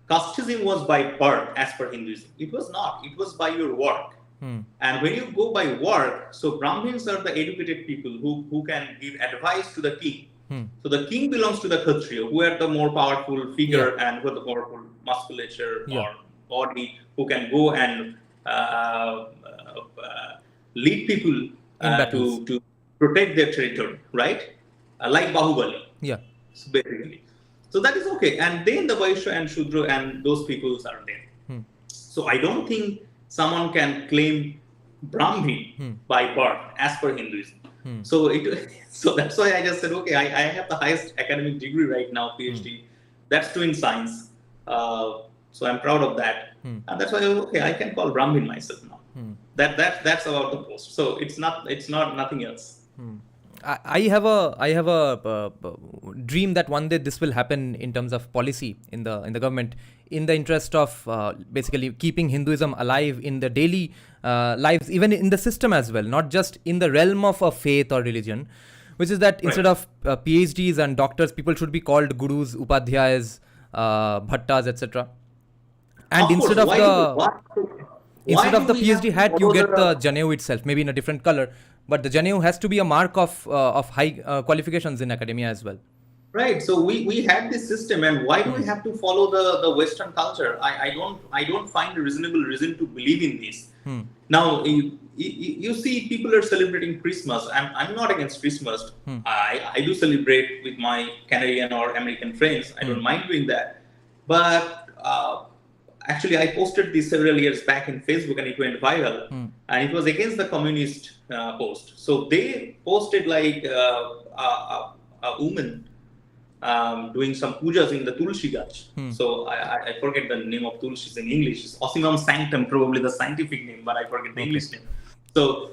casteism was by birth as per Hinduism. It was not. It was by your work. And when you go by work, so Brahmins are the educated people who can give advice to the king. So the king belongs to the Kshatriya, who are the more powerful figure and who are the powerful musculature or body, who can go and lead people to protect their territory, right? Like Bahubali. Yeah. So basically. So that is okay. And then the Vaishya and Shudra and those peoples are there. So I don't think someone can claim Brahmin by birth as per Hinduism. So that's why I just said, okay, I have the highest academic degree right now, PhD. That's doing science. So I'm proud of that. And that's why, okay, I can call Brahmin myself now. That's about the post. So it's not nothing else. I have a dream that one day this will happen in terms of policy in the government, in the interest of basically keeping Hinduism alive in the daily lives, even in the system as well, not just in the realm of a faith or religion, which is that instead of PhDs and doctors, people should be called gurus, upadhyayas, bhattas, etc. And instead of the PhD hat, you get the Janeu itself, maybe in a different color. But the Janeu has to be a mark of high qualifications in academia as well. Right. So we had this system, and why do we have to follow the Western culture? I don't find a reasonable reason to believe in this. Now you see people are celebrating Christmas. I'm not against Christmas. I do celebrate with my Canadian or American friends. I don't mind doing that. But actually, I posted this several years back in Facebook and it went viral. And it was against the communist post. So they posted like a woman doing some pujas in the Tulsi Gach. So I forget the name of Tulsi in English. It's Osimum Sanctum, probably the scientific name, but I forget the English name. So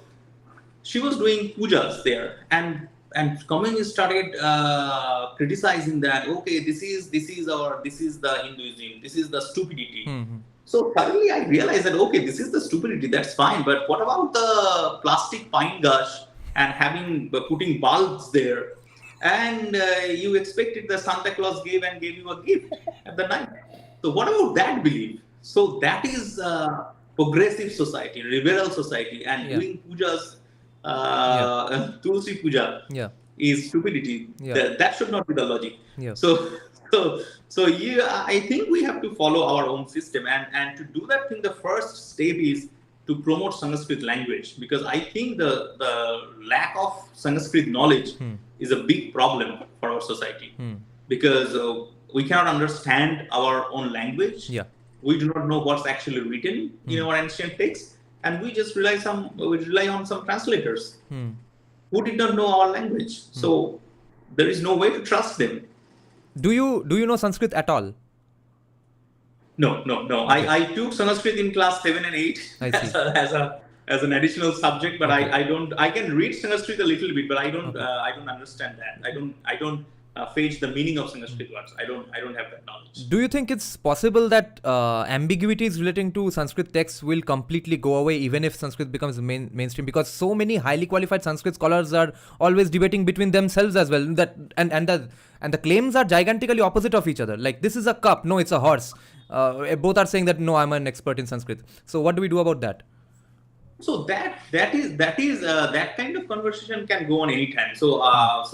she was doing pujas there, and communists started criticizing that. Okay, this is the Hinduism. This is the stupidity. So suddenly I realized that okay, this is the stupidity. That's fine, but what about the plastic pine gush and putting bulbs there? And you expected the Santa Claus gave you a gift at the night. So what about that belief? So that is progressive society, liberal society, and doing pujas, Tulsi puja is stupidity. That should not be the logic. So I think we have to follow our own system, and to do that thing, the first step is to promote Sanskrit language, because I think the lack of Sanskrit knowledge is a big problem for our society, because we cannot understand our own language. We do not know what's actually written in our ancient texts, and we just rely on some translators who did not know our language. So there is no way to trust them. Do you know Sanskrit at all? No. Okay. I took Sanskrit in class 7 and 8 as an additional subject, but I don't. I can read Sanskrit a little bit, but I don't understand that. I don't fetch the meaning of Sanskrit words. I don't have that knowledge. Do you think it's possible that ambiguities relating to Sanskrit texts will completely go away even if Sanskrit becomes mainstream? Because so many highly qualified Sanskrit scholars are always debating between themselves as well. And the claims are gigantically opposite of each other. Like, this is a cup, no, it's a horse. Both are saying that no, I'm an expert in Sanskrit. So what do we do about that? So that kind of conversation can go on anytime. So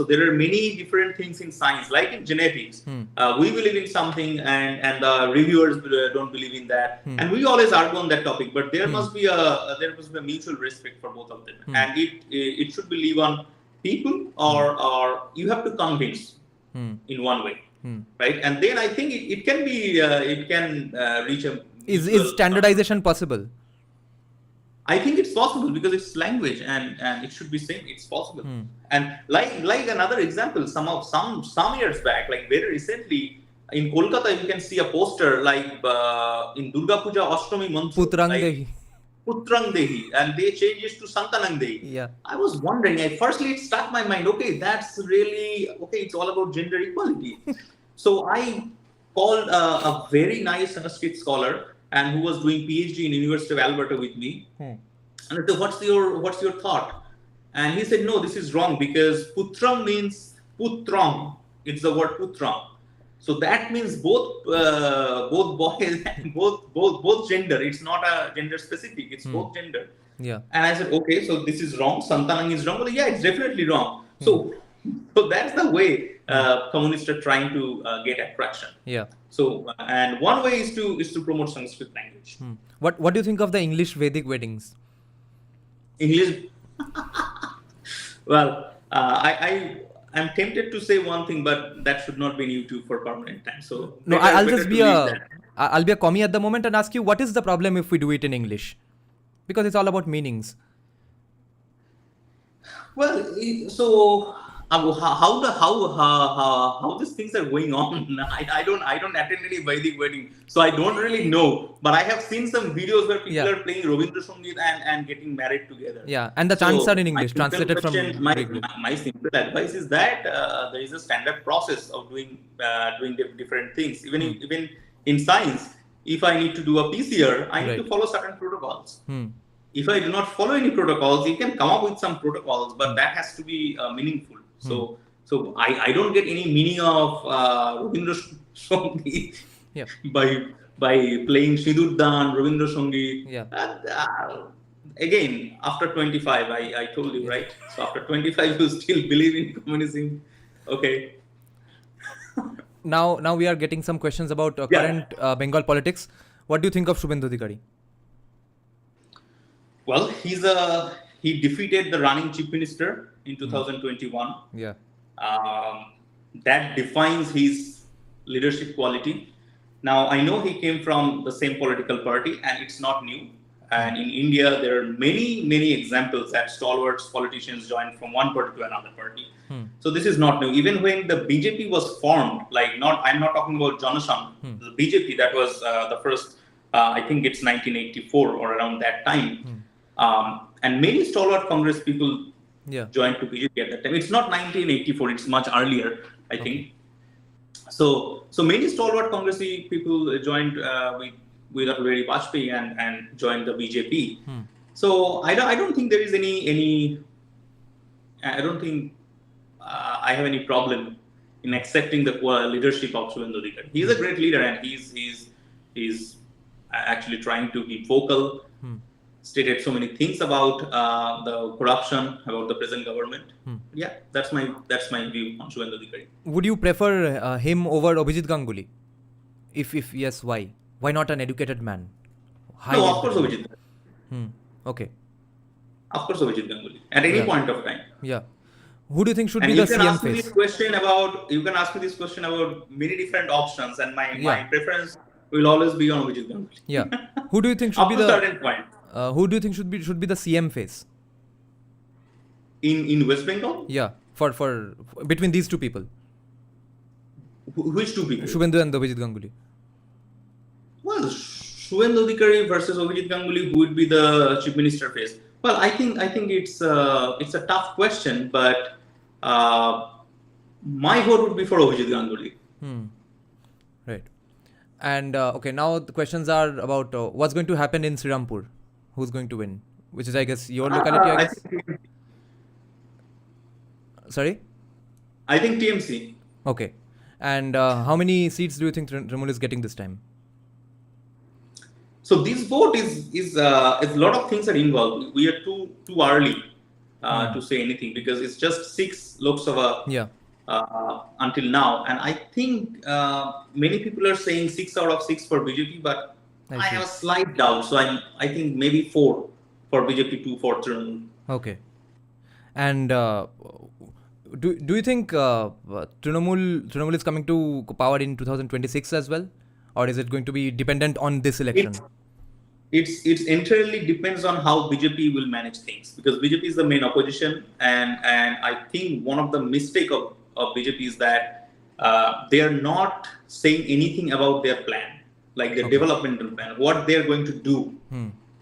there are many different things in science, like in genetics. We believe in something, and the reviewers don't believe in that, and we always argue on that topic. But there must be a mutual respect for both of them, and it should be leave on people, or you have to convince in one way, right? And then I think it can reach a. Is standardization possible? I think it's possible because it's language, and it should be same. It's possible. And like another example, some years back, like very recently in Kolkata, you can see a poster like in Durga Puja Ashtami Mantra, Putrang Dehi, and they changed it to Santanang Dehi. Yeah. I was wondering, firstly it struck my mind, okay, that's really, it's all about gender equality. So I called a very nice Sanskrit scholar, and who was doing PhD in University of Alberta with me. And I said, what's your thought? And he said, no, this is wrong, because putram means putram. It's the word putram. So that means both boys and both gender. It's not a gender specific. It's both gender. Yeah. And I said, okay, so this is wrong. Santanang is wrong. Well, yeah, it's definitely wrong. So that's the way communists are trying to get attraction. Yeah. So and one way is to promote Sanskrit language. What do you think of the English Vedic weddings? English. Well, I'm tempted to say one thing, but that should not be in YouTube for permanent time. So no, I'll be a commie at the moment and ask you, what is the problem if we do it in English? Because it's all about meanings. Well, so how these things are going on? I don't attend any Vedic wedding, so I don't really know. But I have seen some videos where people are playing Rabindra Sangeet and getting married together. Yeah, and the chants are in English, translated from. My simple advice is that there is a standard process of doing different things. Even in science, if I need to do a PCR, I need to follow certain protocols. If I do not follow any protocols, you can come up with some protocols, but that has to be meaningful. So I don't get any meaning of Rabindra Sangeet by playing Shidurdan, Rabindra Sangeet. Yeah. Again, after 25, I told you, right? So after 25, you still believe in communism. Okay. Now we are getting some questions about current Bengal politics. What do you think of Shubhendu Adhikari? Well, he defeated the running chief minister in 2021. Yeah. That defines his leadership quality. Now, I know he came from the same political party, and it's not new. And in India, there are many examples that stalwarts politicians joined from one party to another party. So this is not new. Even when the BJP was formed, I'm not talking about Janasangh, the BJP that was the first. I think it's 1984 or around that time. And many stalwart Congress people joined to BJP at that time. It's not 1984; it's much earlier, I think. So many stalwart Congress people joined with Atal Vajpayee and joined the BJP. So I don't think there is any. I don't think I have any problem in accepting the leadership of Subhendu Adhikari. He's a great leader, and he's actually trying to be vocal. Stated so many things about the corruption, about the present government. Yeah, that's my view on Subhendu Adhikari. Would you prefer him over Abhijit Ganguly? If yes, why? Why not an educated man? No, of course Abhijit. Okay. Of course Abhijit Ganguly. At any point of time. Yeah. Who do you think should and be the CM face? You can ask me this question about many different options, and my preference will always be on Abhijit Ganguly. Yeah. Who do you think should be the certain point? Who do you think should be the CM face? In West Bengal? Yeah. For between these two people. Which two people? Subhendu and Abhijit Ganguly. Well, Subhendu Adhikari versus Abhijit Ganguly, who would be the chief minister face? Well, I think it's a tough question, but my vote would be for Abhijit Ganguly. Right. And okay, now the questions are about what's going to happen in Srirampur. Who's going to win? Which is, I guess, your locality. I guess. Sorry. I think TMC. Okay. And how many seats do you think Trinamool is getting this time? So this vote is a lot of things are involved. We are too early to say anything because it's just 6 Lok Sabha until now, and I think many people are saying 6 out of 6 for BJP, but I have a slight doubt. So I think maybe 4 for BJP, 2 for Trinamool. Okay. And do you think Trinamool is coming to power in 2026 as well? Or is it going to be dependent on this election? It's entirely depends on how BJP will manage things, because BJP is the main opposition, and I think one of the mistake of BJP is that they are not saying anything about their plan, like their developmental plan, what they are going to do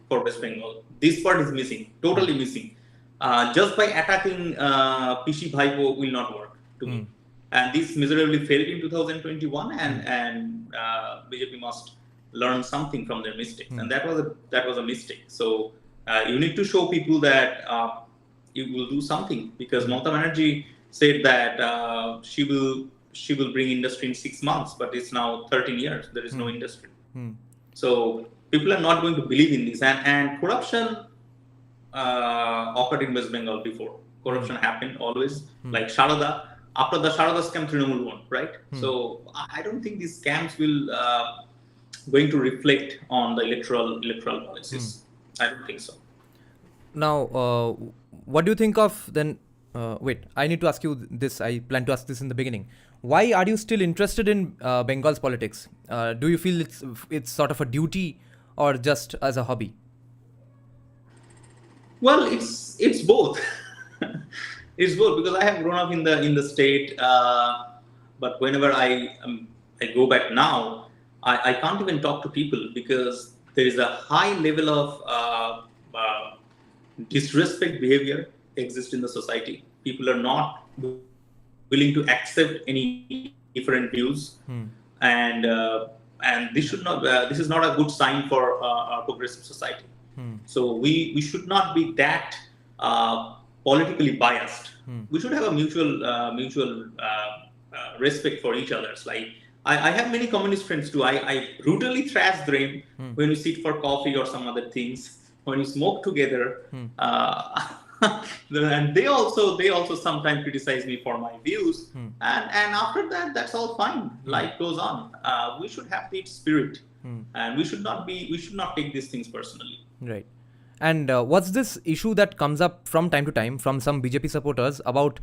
for West Bengal. This part is missing, totally missing. Just by attacking Pishi Bhaipo will not work to me. And this miserably failed in 2021, and BJP must learn something from their mistakes, and that was a mistake. So you need to show people that you will do something, because Mamata Banerjee said that she will bring industry in 6 months, but it's now 13 years. There is no industry. So people are not going to believe in this, and corruption occurred in West Bengal before. Corruption happened always, like Sharada. After the Sharada scam, Trinamool won, right? So I don't think these scams will going to reflect on the electoral policies. I don't think so. Now, what do you think of then? Wait, I need to ask you this. I plan to ask this in the beginning. Why are you still interested in Bengal's politics? Do you feel it's sort of a duty or just as a hobby? Well, it's both. It's both, because I have grown up in the state, but whenever I go back now, I can't even talk to people, because there is a high level of disrespect behavior exists in the society. People are not willing to accept any different views, and this should not. This is not a good sign for a progressive society. So we should not be that politically biased. We should have a mutual respect for each other. Like I have many communist friends too. I brutally thrash them when we sit for coffee or some other things. When we smoke together, and they also sometimes criticize me for my views. And after that, that's all fine. Life goes on. We should have the spirit, and we should not take these things personally. Right. And what's this issue that comes up from time to time from some BJP supporters about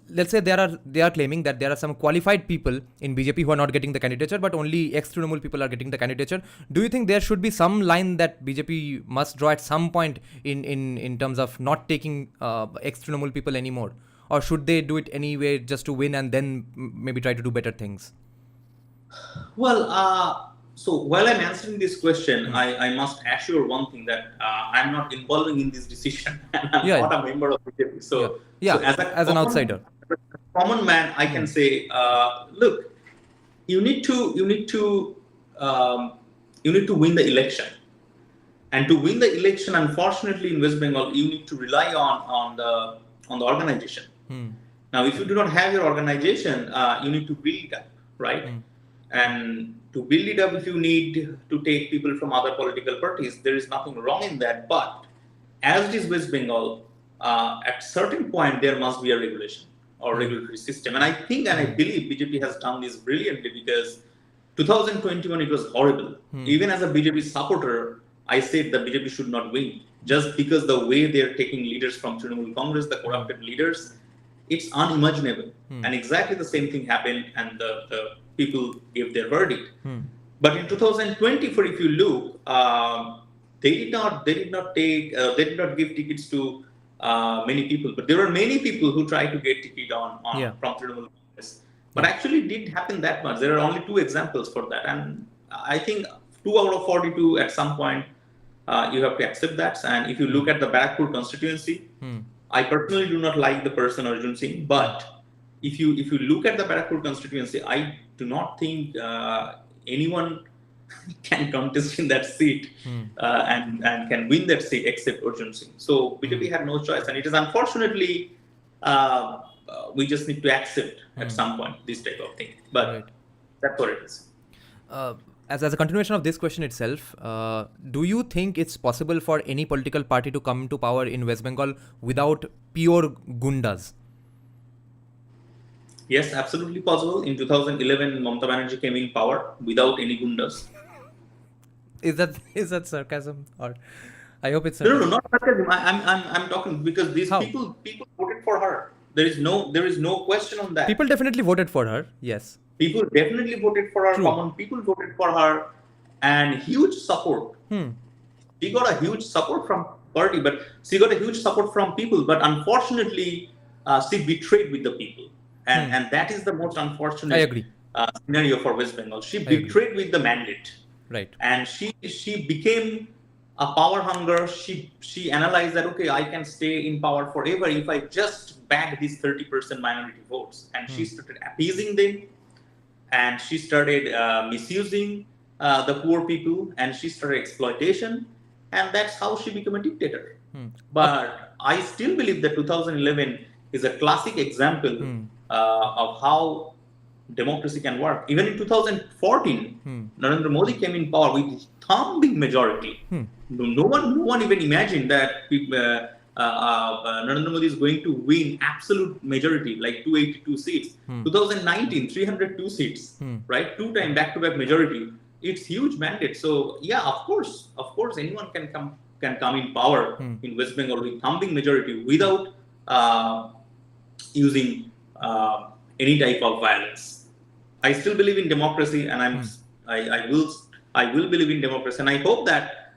let's say they are claiming that there are some qualified people in BJP who are not getting the candidature, but only ex-Trinamool people are getting the candidature. Do you think there should be some line that BJP must draw at some point in terms of not taking ex-Trinamool people anymore? Or should they do it anyway just to win and then maybe try to do better things? Well, so while I'm answering this question, I must assure one thing that I'm not involving in this decision, and I'm not a member of BJP. So as an outsider, common man, I can say, look, you need to win the election, and to win the election, unfortunately, in West Bengal, you need to rely on the organization. Now, if you do not have your organization, you need to build it up, right? And to build it up, if you need to take people from other political parties, there is nothing wrong in that. But as it is West Bengal, at certain point, there must be a regulation or regulatory system. And I think and I believe BJP has done this brilliantly, because 2021, it was horrible. Even as a BJP supporter, I said that BJP should not win, just because the way they're taking leaders from Trinamool Congress, the corrupted leaders, it's unimaginable. And exactly the same thing happened, and the people gave their verdict. But in 2024, if you look, they did not give tickets to many people. But there were many people who tried to get ticket from Trinamool Congress. But actually, it didn't happen that much. There are only 2 examples for that, and I think 2 out of 42 at some point you have to accept that. And if you look at the Barakpur constituency, I personally do not like the person Arjun Singh, but if you look at the Barakpur constituency, I do not think anyone can contest in that seat and can win that seat except Arjun Singh. So BJP had no choice, and it is unfortunately we just need to accept at some point this type of thing. But that's what it is. As a continuation of this question itself, do you think it's possible for any political party to come to power in West Bengal without pure gundas? Yes, absolutely possible. In 2011, Mamata Banerjee came in power without any gundas. Is that sarcasm, or I hope it's sarcasm. No, not sarcasm. I'm talking because these people voted for her. There is no question on that. People definitely voted for her. Yes. People definitely voted for her. True. Common people voted for her, and huge support. She got a huge support from party, but she got a huge support from people. But unfortunately, she betrayed with the people, and that is the most unfortunate. I agree. Scenario for West Bengal. She betrayed with the mandate, right? And she became a power hunger. She analyzed that, okay, I can stay in power forever if I just bag these 30% minority votes, and she started appeasing them. And she started misusing the poor people, and she started exploitation, and that's how she became a dictator. But I still believe that 2011 is a classic example of how democracy can work. Even in 2014, Narendra Modi came in power with thumping majority. No one even imagined that Narendra Modi is going to win absolute majority, like 282 seats. 2019, 302 seats, right? 2 times back-to-back majority. It's huge mandate. So yeah, of course, anyone can come in power in West Bengal with thumping majority without using any type of violence. I still believe in democracy, and I will believe in democracy, and I hope that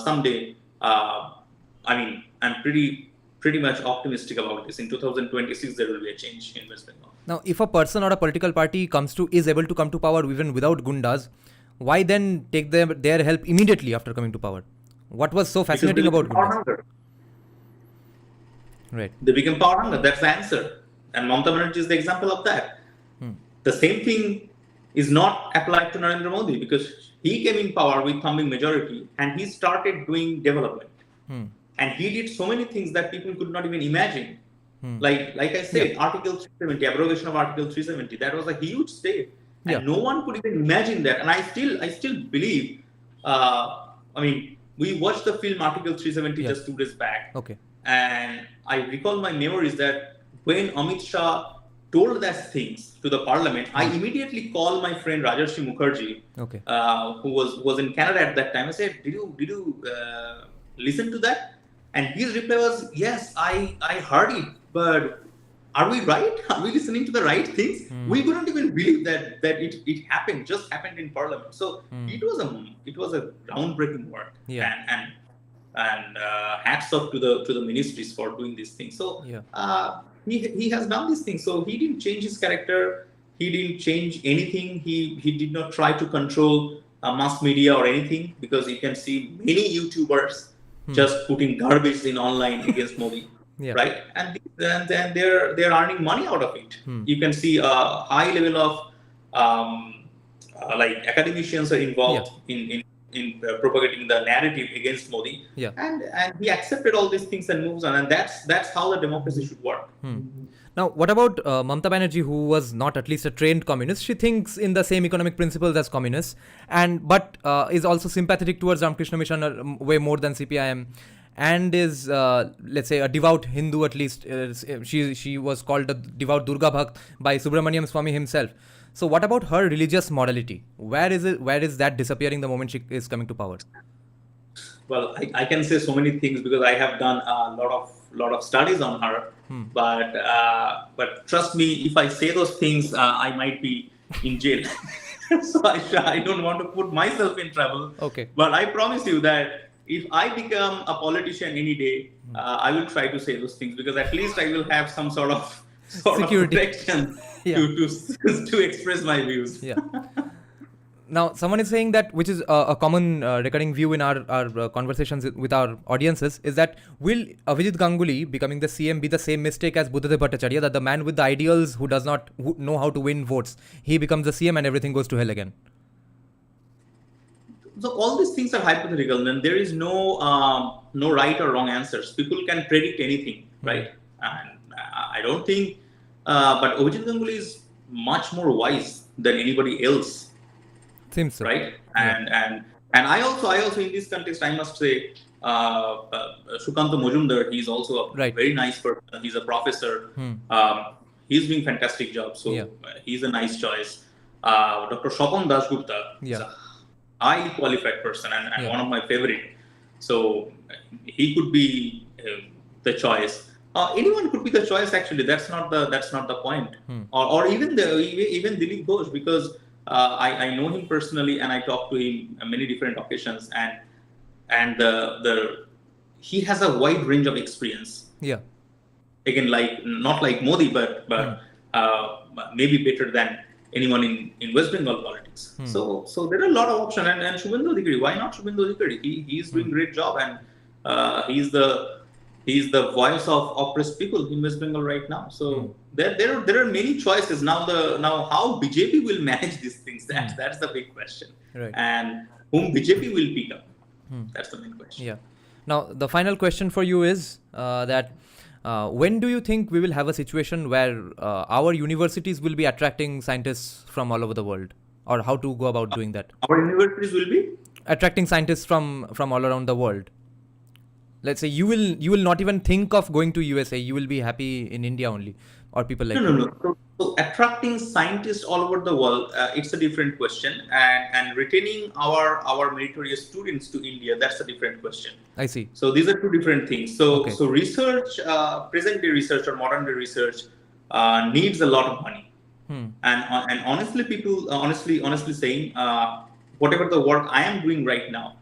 someday. I'm pretty much optimistic about this. In 2026, there will be a change in West Bengal. Now, if a person or a political party is able to come to power even without gundas, why then take their help immediately after coming to power? What was so fascinating about gundas? Hunger. Right. They become power hunger. That's the answer. And Mamata Banerjee is the example of that. The same thing is not applied to Narendra Modi, because he came in power with thumping majority and he started doing development. And he did so many things that people could not even imagine. Like I said, Article 370, abrogation of Article 370, that was a huge step. And no one could even imagine that. And I still believe, we watched the film Article 370 just 2 days back. Okay. And I recall my memories that when Amit Shah told those things to the parliament, I immediately called my friend Rajarshi Mukherjee, who was in Canada at that time. I said, did you listen to that? And his reply was, yes, I heard it, but are we right? Are we listening to the right things? We couldn't even believe that it happened, just happened in Parliament. So it was a groundbreaking work, and hats off to the ministries for doing these things. So he has done these things. So he didn't change his character. He didn't change anything. He did not try to control mass media or anything, because you can see many YouTubers just putting garbage in online against Modi. Right, and they're earning money out of it. You can see a high level of like academicians are involved in propagating the narrative against Modi, and he accepted all these things and moves on, and that's how the democracy should work. Now, what about Mamata Banerjee, who was not at least a trained communist? She thinks in the same economic principles as communists, but is also sympathetic towards Ramakrishna Mission way more than CPIM. And is, let's say, a devout Hindu at least. She was called a devout Durga Bhakt by Subramaniam Swami himself. So what about her religious morality? Where is that disappearing the moment she is coming to power? Well, I can say so many things because I have done a lot of studies on her. But trust me, if I say those things, I might be in jail. So I don't want to put myself in trouble. Okay. But I promise you that if I become a politician any day, I will try to say those things, because at least I will have some sort of protection to express my views. Now, someone is saying that, which is a common recurring view in our conversations with our audiences, is that will Avijit Ganguly becoming the CM be the same mistake as Buddhadev Bhattacharya, that the man with the ideals who does not know how to win votes, he becomes the CM and everything goes to hell again? So all these things are hypothetical, and there is no right or wrong answers. People can predict anything, right? And I don't think, but Avijit Ganguly is much more wise than anybody else. Seems so. Right? And I also in this context, I must say, Sukanta Majumdar, he's also a very nice person. He's a professor. He's doing fantastic job. So he's a nice choice. Dr. Shopan Dasgupta is a highly qualified person and one of my favorite. So he could be the choice. Anyone could be the choice. Actually, that's not the point. Or even Dilip Ghosh, because I know him personally and I talk to him on many different occasions, and he has a wide range of experience. Again, not like Modi, but maybe better than anyone in West Bengal politics. So there are a lot of options, and Shubhendu Adhikari. Why not Shubhendu Adhikari? He's doing a great job, and he's the voice of oppressed people in West Bengal right now. So there are many choices now. How BJP will manage these things, that's the big question. And whom BJP will pick up, that's the main question. Now the final question for you is that when do you think we will have a situation where our universities will be attracting scientists from all over the world, or how to go about doing that? Our universities will be attracting scientists from all around the world. Let's say you will not even think of going to USA. You will be happy in India only, or people like No. So attracting scientists all over the world, it's a different question, and retaining our meritorious students to India, that's a different question. I see. So these are two different things. So research, present day research or modern day research, needs a lot of money. And honestly, people honestly saying, whatever the work I am doing right now,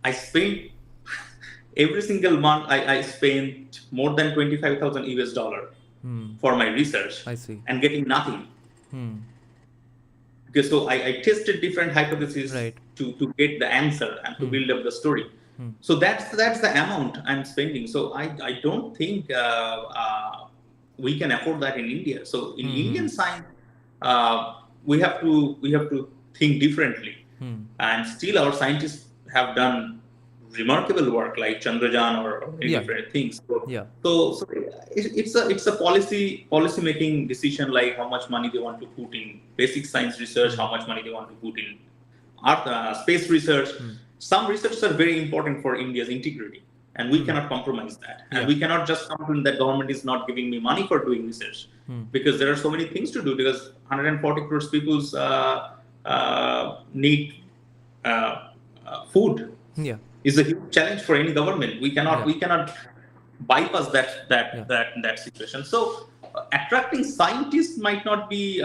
I spend every single month I spent more than $25,000 US for my research. I see. And getting nothing. Because so I tested different hypotheses to get the answer and to build up the story. So that's the amount I'm spending. So I don't think we can afford that in India. So in Indian science, we have to think differently. And still our scientists have done remarkable work like Chandrayaan or many different things. So it's a policy making decision, like how much money they want to put in basic science research, how much money they want to put in space research. Some research are very important for India's integrity, and we cannot compromise that. And we cannot just complain that government is not giving me money for doing research, because there are so many things to do, because 140 crores people need food. is a huge challenge for any government. We cannot bypass that situation. So attracting scientists might not be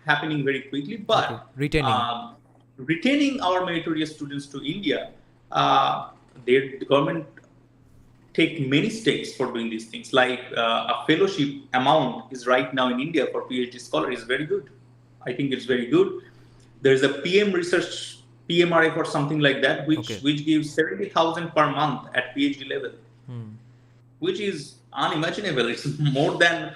happening very quickly, but retaining our meritorious students to India, the government take many steps for doing these things. Like a fellowship amount is right now in India for PhD scholar is very good. I think it's very good. There is a PM research, PMRF or something like that, which gives 70,000 per month at PhD level, which is unimaginable. It's more than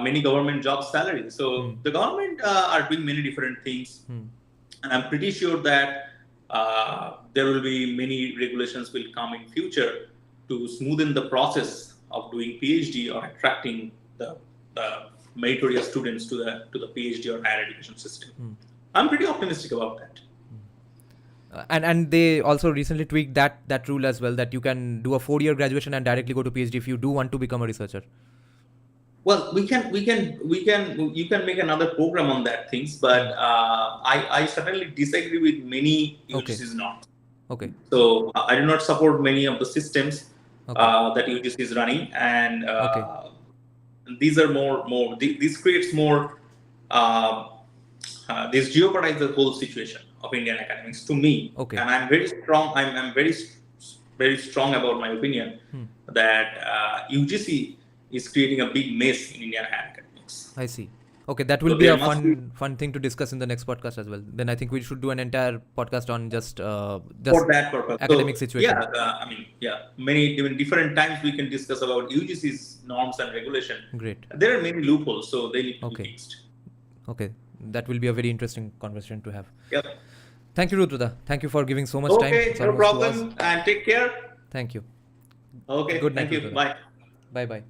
many government job salaries. So the government are doing many different things, and I'm pretty sure that there will be many regulations will come in future to smoothen the process of doing PhD or attracting the meritorious students to the PhD or higher education system. I'm pretty optimistic about that. And they also recently tweaked that rule as well, that you can do a 4-year graduation and directly go to PhD if you do want to become a researcher. Well, you can make another program on that things, but I certainly disagree with many UGC's norms. Okay. So I do not support many of the systems that UGC is running, and these are more. This creates more. This jeopardizes the whole situation of Indian academics to me. And I'm very strong. I'm very strong about my opinion that UGC is creating a big mess in Indian higher academics. I see. Okay, that will be a fun thing to discuss in the next podcast as well. Then I think we should do an entire podcast on just for that purpose. Academic situation. Many different times we can discuss about UGC's norms and regulation. Great. There are many loopholes, so they need to be fixed. Okay, that will be a very interesting conversation to have. Yep. Thank you, Rudra. Thank you for giving so much time. Okay, no problem, and take care. Thank you. Okay, good night. Thank you. Rudra. Bye. Bye.